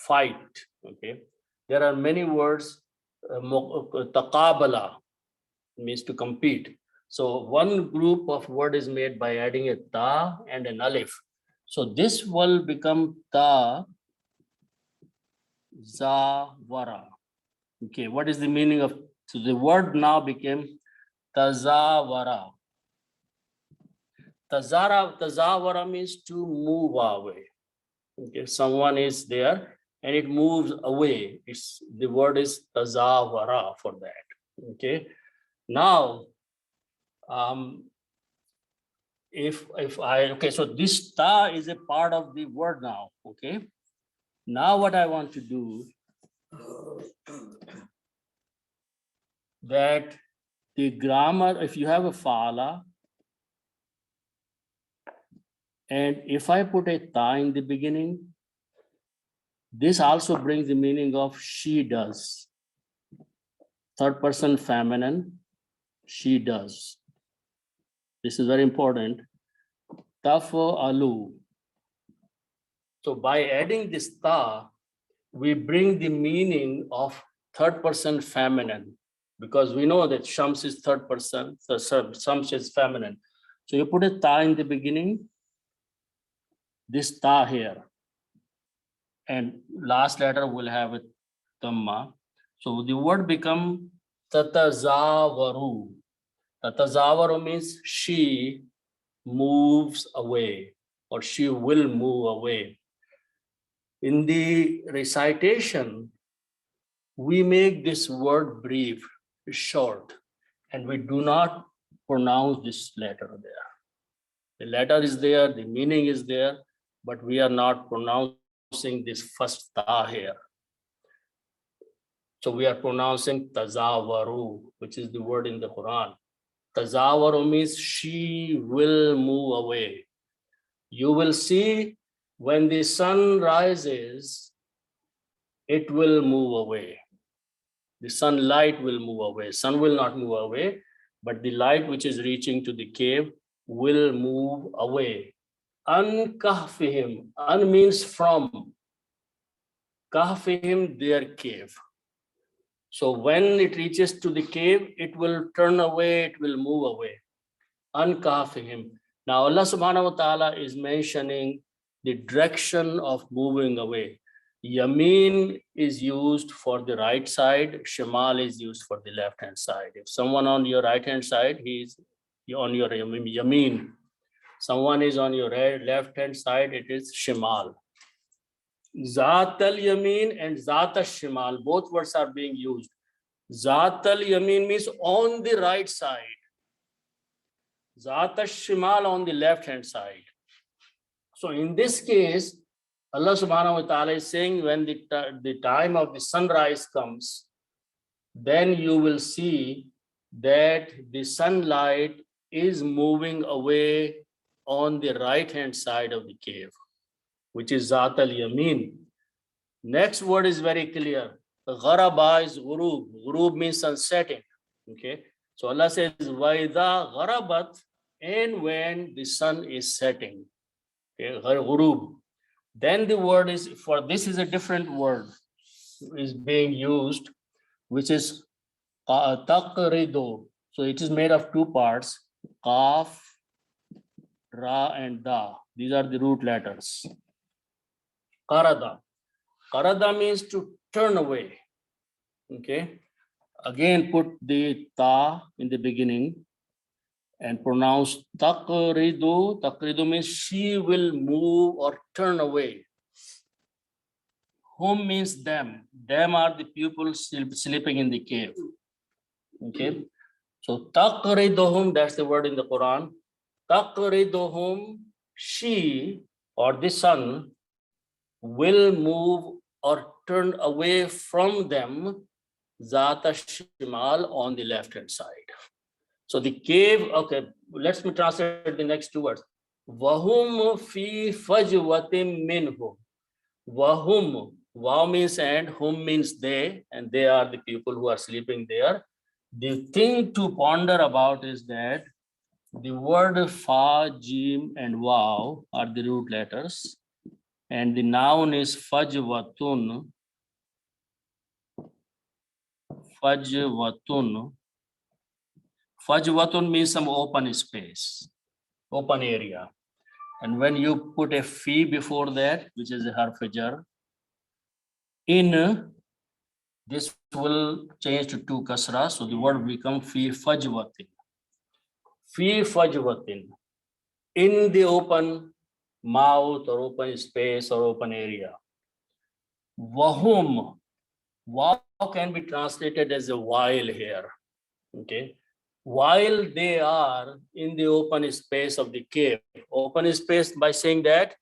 fight. Okay, there are many words. Taqabala means to compete. So one group of word is made by adding a ta and an alif. So this will become ta zawara. Okay, what is the meaning of? So the word now became tazawara. Tazawara means to move away. Okay, someone is there and it moves away. The word is tazawara for that. Okay, now so this ta is a part of the word now. Okay, now what I want to do, that the grammar, if you have a fa'ala, and if I put a ta in the beginning, this also brings the meaning of she does. Third person feminine, she does. This is very important. Tafa'alu. So by adding this ta, we bring the meaning of third person feminine, because we know that Shams is third person, so Shams is feminine. So you put a ta in the beginning, this ta here, and last letter will have a tamma. So the word become tatazavaru. Tatazavaru means she moves away, or she will move away. In the recitation, we make this word brief, short, and we do not pronounce this letter there. The letter is there, the meaning is there, but we are not pronouncing this first ta here. So we are pronouncing tazawaru, which is the word in the Quran. Tazawaru means she will move away. You will see when the sun rises, it will move away. The sunlight will move away. Sun will not move away, but the light which is reaching to the cave will move away. An kahfihim. An means from. Kahfihim, their cave. So when it reaches to the cave, it will turn away, it will move away. An kahfihim. Now Allah subhanahu wa ta'ala is mentioning the direction of moving away. Yameen is used for the right side, Shimal is used for the left hand side. If someone on your right hand side, he's on your Yameen. Someone is on your left hand side, it is Shimal. Zat al Yameen and Zat al Shimal, both words are being used. Zat al Yameen means on the right side. Zat al Shimal on the left hand side. So in this case, Allah subhanahu wa ta'ala is saying when the time of the sunrise comes, then you will see that the sunlight is moving away on the right hand side of the cave, which is Zat al Yameen. Next word is very clear. Gharaba is ghurub. Ghurub means sunsetting. Okay. So Allah says, Vaida gharabat, and when the sun is setting. Okay, ghurub. Then the word is, for this is a different word, is being used, which is taqridu. So it is made of two parts, qaf, ra, and da. These are the root letters. Qarada. Qarada means to turn away. Okay. Again, put the ta in the beginning and pronounce taqridu. Taqridu means she will move or turn away. Whom means them. Them are the people sleeping in the cave. Okay. So taqriduhum, that's the word in the Quran. Taqriduhum, she or the sun will move or turn away from them, Zata Shimal, on the left hand side. So the cave, okay, let's me translate the next two words. Wahum fi fajwatim minhu. Wahum, wow means and, hum means they, and they are the people who are sleeping there. The thing to ponder about is that the word fa, jim, and wow are the root letters, and the noun is fajwatun. Fajwatun. Fajwatun means some open space, open area. And when you put a fi before that, which is a harf jar, in, this will change to two kasra, so the word become fi fajwatin. Fi fajwatin, in the open mouth or open space or open area. Wahum, wow can be translated as a while here. Okay. While they are in the open space of the cave, open space by saying that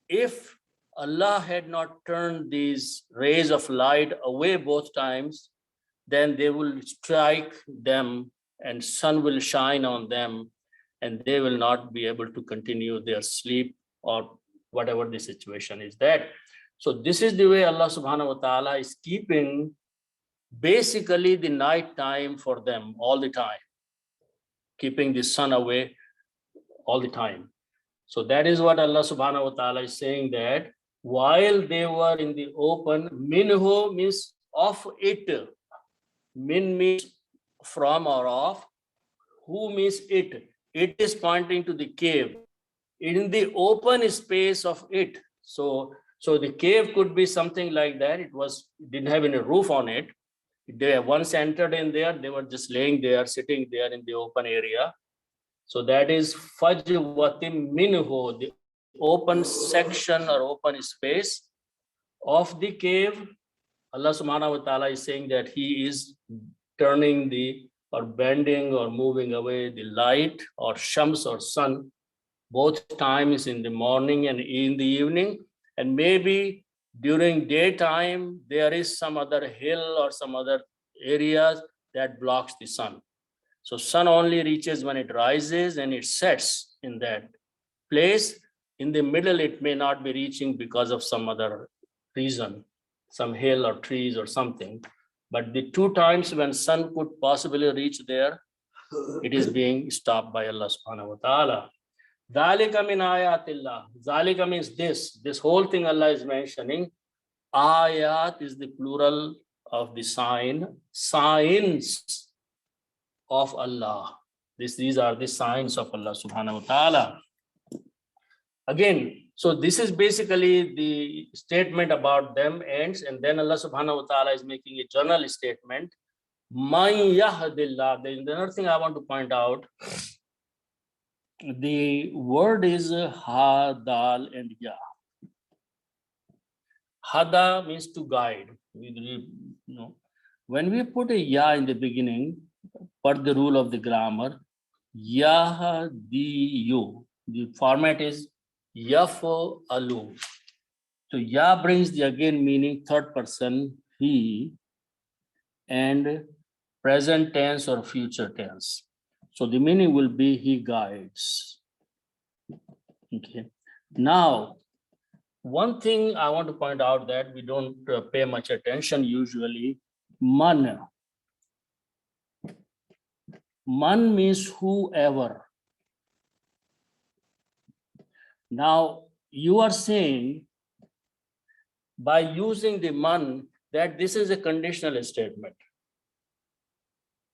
if Allah had not turned these rays of light away both times, then they will strike them and sun will shine on them and they will not be able to continue their sleep or whatever the situation is that. So this is the way Allah subhanahu wa ta'ala is keeping basically the night time for them all the time, keeping the sun away all the time. So that is what Allah subhanahu wa ta'ala is saying, that while they were in the open, minhu means of it. Min means from or of. Who means it? It is pointing to the cave. In the open space of it. So the cave could be something like that. It didn't have any roof on it. They once entered in there, they were just laying there, sitting there in the open area. So that is fajwatim minhu, the open section or open space of the cave. Allah subhanahu wa ta'ala is saying that he is turning or bending or moving away the light or shams or sun, both times in the morning and in the evening. And maybe during daytime, there is some other hill or some other areas that blocks the sun. So sun only reaches when it rises and it sets in that place. In the middle, it may not be reaching because of some other reason, some hill or trees or something. But the two times when sun could possibly reach there, it is being stopped by Allah subhanahu wa ta'ala. Zalika min ayatillah. Zalika means this whole thing Allah is mentioning. Ayat is the plural of the signs of Allah. These are the signs of Allah subhanahu wa ta'ala. Again, so this is basically the statement about them ends, and then Allah subhanahu wa ta'ala is making a general statement. Man yahdillah. There is another thing I want to point out. The word is ha, dal, and ya. Hada means to guide. When we put a ya in the beginning, per the rule of the grammar, yahdiyu, the format is yafo alu. So ya brings the again meaning third person, he, and present tense or future tense. So the meaning will be he guides. Okay. Now, one thing I want to point out that we don't pay much attention usually, man. Man means whoever. Now, you are saying by using the man that this is a conditional statement.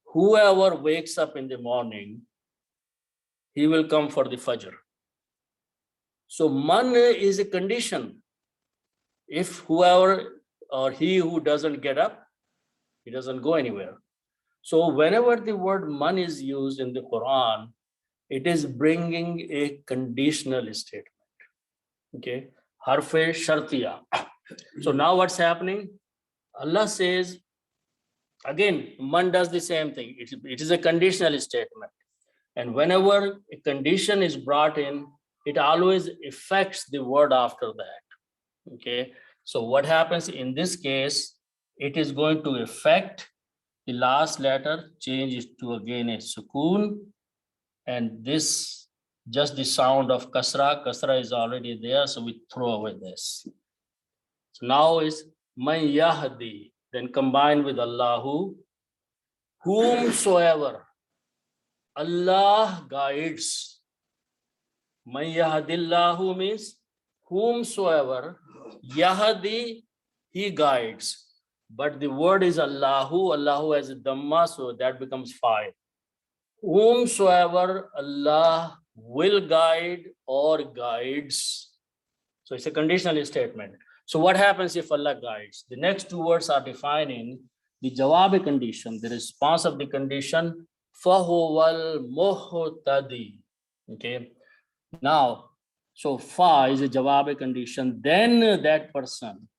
Whoever wakes up in the morning, he will come for the Fajr. So man is a condition. If whoever or he who doesn't get up, he doesn't go anywhere. So whenever the word man is used in the Quran, it is bringing a conditional statement. Okay, harfe shartiya. So now what's happening? Allah says, again, man does the same thing. It is a conditional statement. And whenever a condition is brought in, it always affects the word after that. Okay, so what happens in this case, it is going to affect the last letter, change it to again a sukoon, and this, just the sound of kasra. Kasra is already there, so we throw away this. So now is man yahdi, then combined with Allahu, whomsoever Allah guides. Man yahdillahu means whomsoever, yahdi, he guides. But the word is Allahu. Allahu has a dhamma, so that becomes 5. Whomsoever Allah will guide or guides. So it's a conditional statement. So what happens if Allah guides? The next two words are defining the jawab condition, the response of the condition, fahuwal muhtadi. Okay. Now, so fa is a jawab condition, then that person,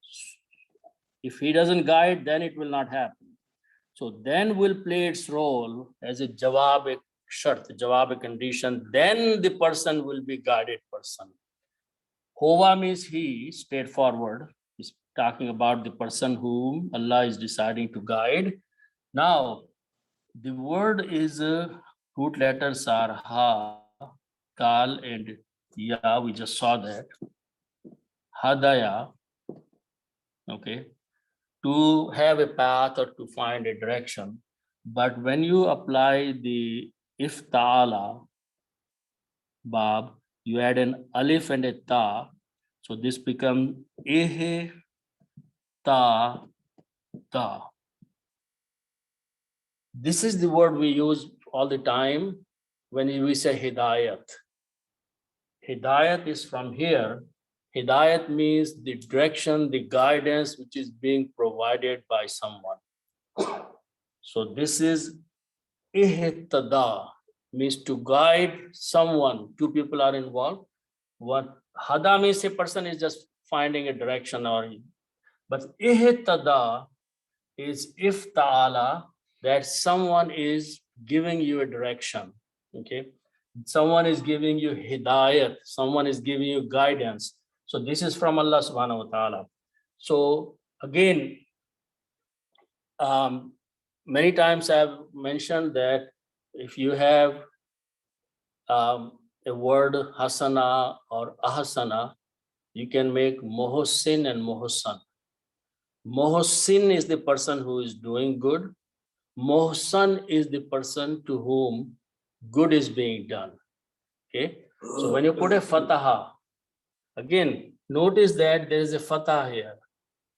if he doesn't guide, then it will not happen. So then will play its role as a jawab shart, jawab condition, then the person will be guided person. Hova means he, straightforward, is talking about the person whom Allah is deciding to guide. Now, the word is, root letters are ha, kal, and ya, we just saw that. Hadaya, okay, to have a path or to find a direction. But when you apply the iftala, bab, you add an alif and a ta, so this becomes ehe ta Da. This is the word we use all the time when we say hidayat. Hidayat is from here. Hidayat means the direction, the guidance which is being provided by someone. So this is ihtada, means to guide someone. Two people are involved. What hada means a person is just finding a direction, or but ihtada is if ta'ala, that someone is giving you a direction. Okay, someone is giving you hidayat, someone is giving you guidance. So this is from Allah subhanahu wa ta'ala. So again, many times I've mentioned that if you have a word hasana or ahasana, you can make mohsin and mohsan. Mohsin is the person who is doing good. Mohsan is the person to whom good is being done. Okay, so when you put a fataha, again, notice that there is a fatah here.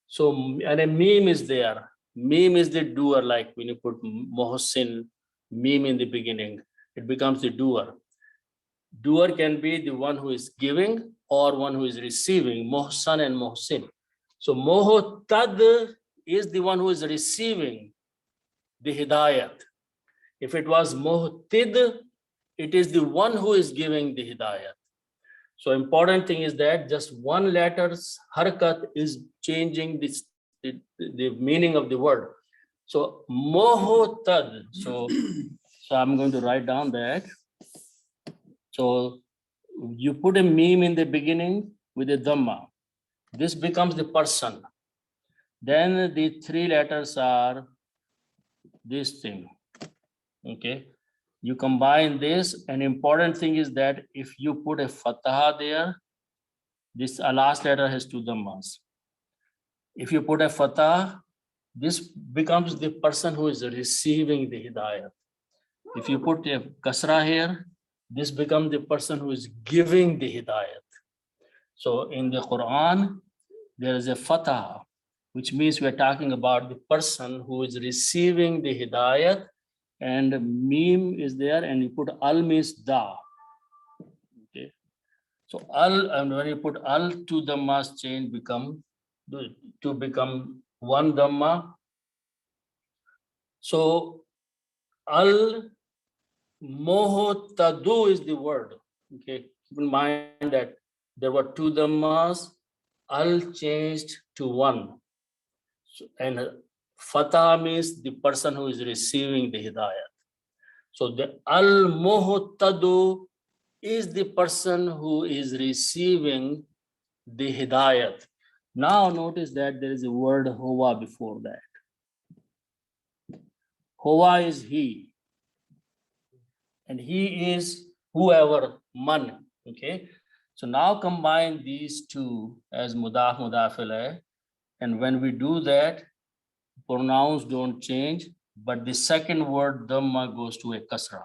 So, and a meme is there. Meme is the doer, like when you put mohsin, meme in the beginning, it becomes the doer. Doer can be the one who is giving or one who is receiving, mohsan and mohsin. So mohtad is the one who is receiving the hidayat. If it was muhtid, it is the one who is giving the hidayat. So important thing is that just one letter's harakat is changing this, the meaning of the word. So muhtad. So I'm going to write down that. So you put a meme in the beginning with a dhamma. This becomes the person. Then the three letters are this thing. Okay, you combine this. An important thing is that if you put a fatah there, this last letter has two dhammas. If you put a fatah, this becomes the person who is receiving the hidayat. If you put a kasra here, this becomes the person who is giving the hidayat. So in the Quran, there is a fatah, which means we're talking about the person who is receiving the hidayat, and meme is there, and you put al means da. Okay, so al, and when you put al, two dhammas change to become one dhamma. So al mohtadu is the word. Okay, keep in mind that there were two dhammas, al changed to one. So, and fatah means the person who is receiving the hidayat. So the al-muhtadu is the person who is receiving the hidayat. Now notice that there is a word huwa before that. Huwa is he, and he is whoever, man. Okay, so now combine these two as mudaf mudaf ilayh, and when we do that, pronouns don't change, but the second word dhamma goes to a kasra.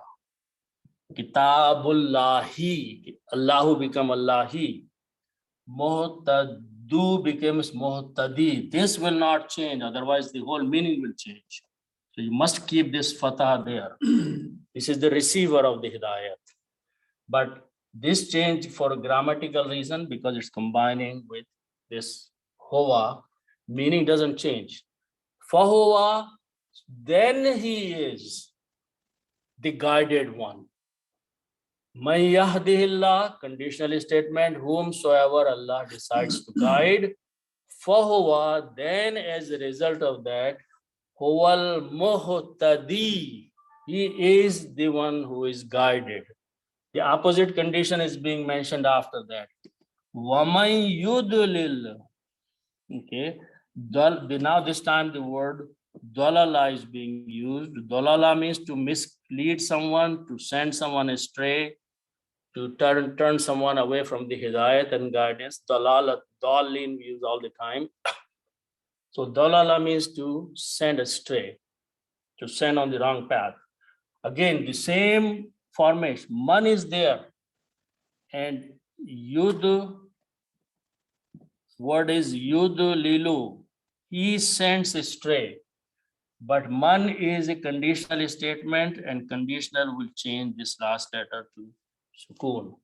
Kitabullahi, Allahu become Allahi. Muhtadu becomes muhtadi. This will not change, otherwise the whole meaning will change. So you must keep this fatah there. This is the receiver of the hidayat. But this change for a grammatical reason, because it's combining with this huwa, meaning doesn't change. Fahuwa, then he is the guided one. Man yahdihillah, conditional statement, whomsoever Allah decides to guide. Fahuwa, then as a result of that, huwal muhtadi, he is the one who is guided. The opposite condition is being mentioned after that. Waman yudlil. Okay, now this time the word dalala is being used. Dalala means to mislead someone, to send someone astray, to turn someone away from the hidayat and guidance. Dalala, dalin we use all the time. So dalala means to send astray, to send on the wrong path. Again, the same formation. Man is there, and yud, word is yud lilu. he sends astray. But man is a conditional statement, and conditional will change this last letter to sukun.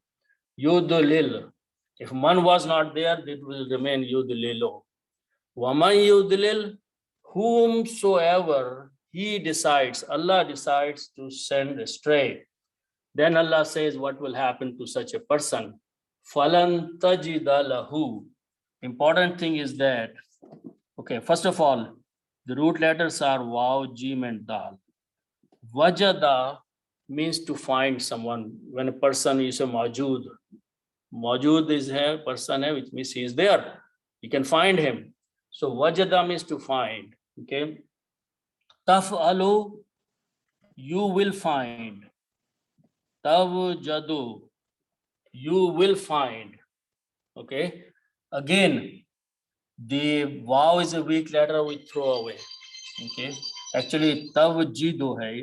Yudlil. If man was not there, it will remain yudlilo. Waman yudlil, whomsoever he decides, Allah decides to send astray. Then Allah says what will happen to such a person. Falan tajida lahu. Important thing is that, okay, first of all, the root letters are waw, jim, and dal. Wajada means to find someone. When a person is a mawjood, mawjood is a person, which means he is there. You can find him. So wajada means to find. Okay. Taf'alu, you will find. Tawjadu, you will find. Okay. Again, the waw is a weak letter we throw away. Okay. Actually, tawjidu hai.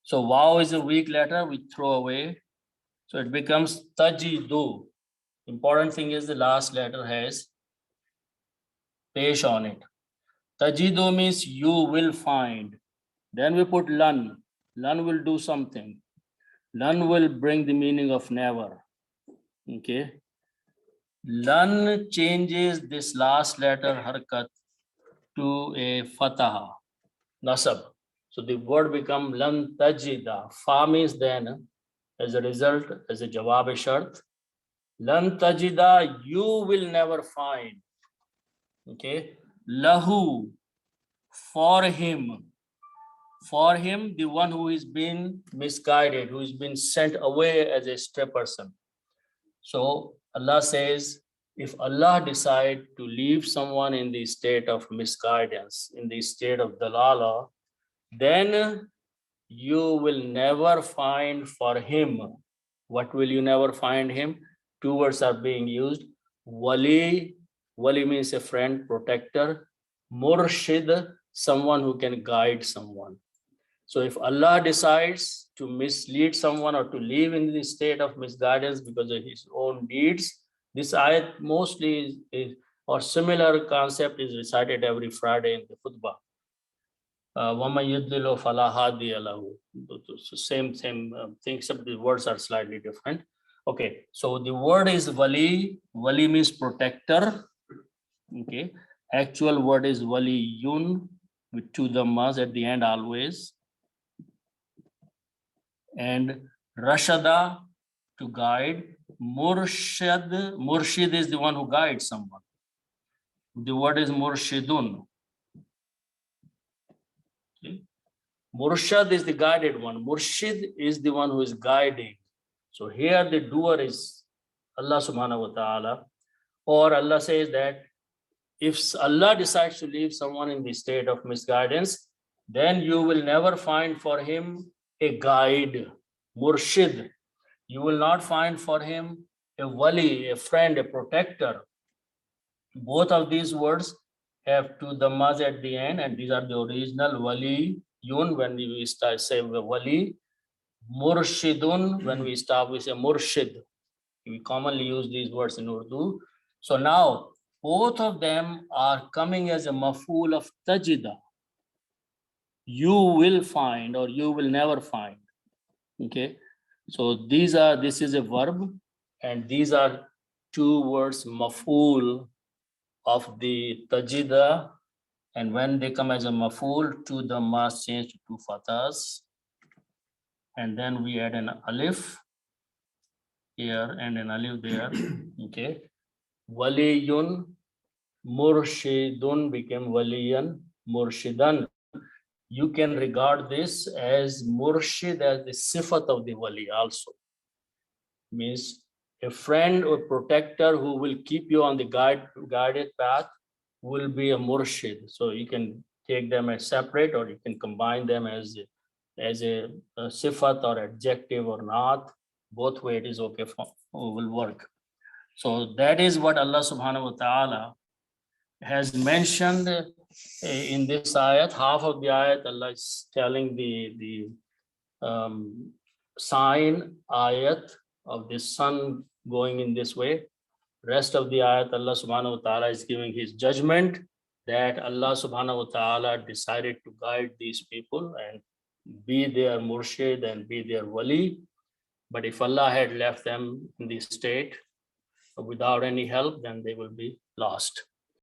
So waw is a weak letter we throw away. So it becomes tajidu. Important thing is the last letter has pesh on it. Tajidu means you will find. Then we put lan. Lan will do something. Lan will bring the meaning of never. Okay. Lan changes this last letter harkat to a fataha, nasab. So the word become lan tajida. Fa means then, as a result, as a jawab shart. Lan tajida, you will never find. Okay. Lahu, for him. For him, the one who is been misguided, who has been sent away as a stray person. So Allah says, if Allah decide to leave someone in the state of misguidance, in the state of dalala, then you will never find for him. What will you never find him? Two words are being used. Wali, wali means a friend, protector. Murshid, someone who can guide someone. So if Allah decides to mislead someone or to live in the state of misguidance because of his own deeds, this ayat mostly is or similar concept is recited every Friday in the khutbah. Same thing, except the words are slightly different. Okay, so the word is wali. Wali means protector. Okay, actual word is waliyun with two dhammas at the end always. And rashada, to guide. Murshid is the one who guides someone. The word is murshidun. Okay. Murshad is the guided one. Murshid is the one who is guiding. So here the doer is Allah subhanahu wa ta'ala. Or Allah says that if Allah decides to leave someone in the state of misguidance, then you will never find for him a guide, murshid. You will not find for him a wali, a friend, a protector. Both of these words have two dhammas at the end, and these are the original wali yun when we start say wali, murshidun when we start we say murshid. We commonly use these words in Urdu. So now both of them are coming as a maf'ul of tajida. You will find or you will never find. Okay, so this is a verb, and these are two words maf'ul of the tajida, and when they come as a maf'ul, two dhammas change to two fathas, and then we add an alif here and an alif there. Okay, waliyun, murshidun became waliyan, murshidan. You can regard this as murshid as the sifat of the wali also. Means a friend or protector who will keep you on the guided path will be a murshid. So you can take them as separate or you can combine them as a sifat or adjective or not. Both way it is okay will work. So that is what Allah subhanahu wa ta'ala has mentioned in this ayat. Half of the ayat Allah is telling the sign ayat of the sun going in this way. Rest of the ayat Allah subhanahu wa ta'ala is giving his judgment, that Allah subhanahu wa ta'ala decided to guide these people and be their murshid and be their wali. But if Allah had left them in this state without any help, then they will be lost.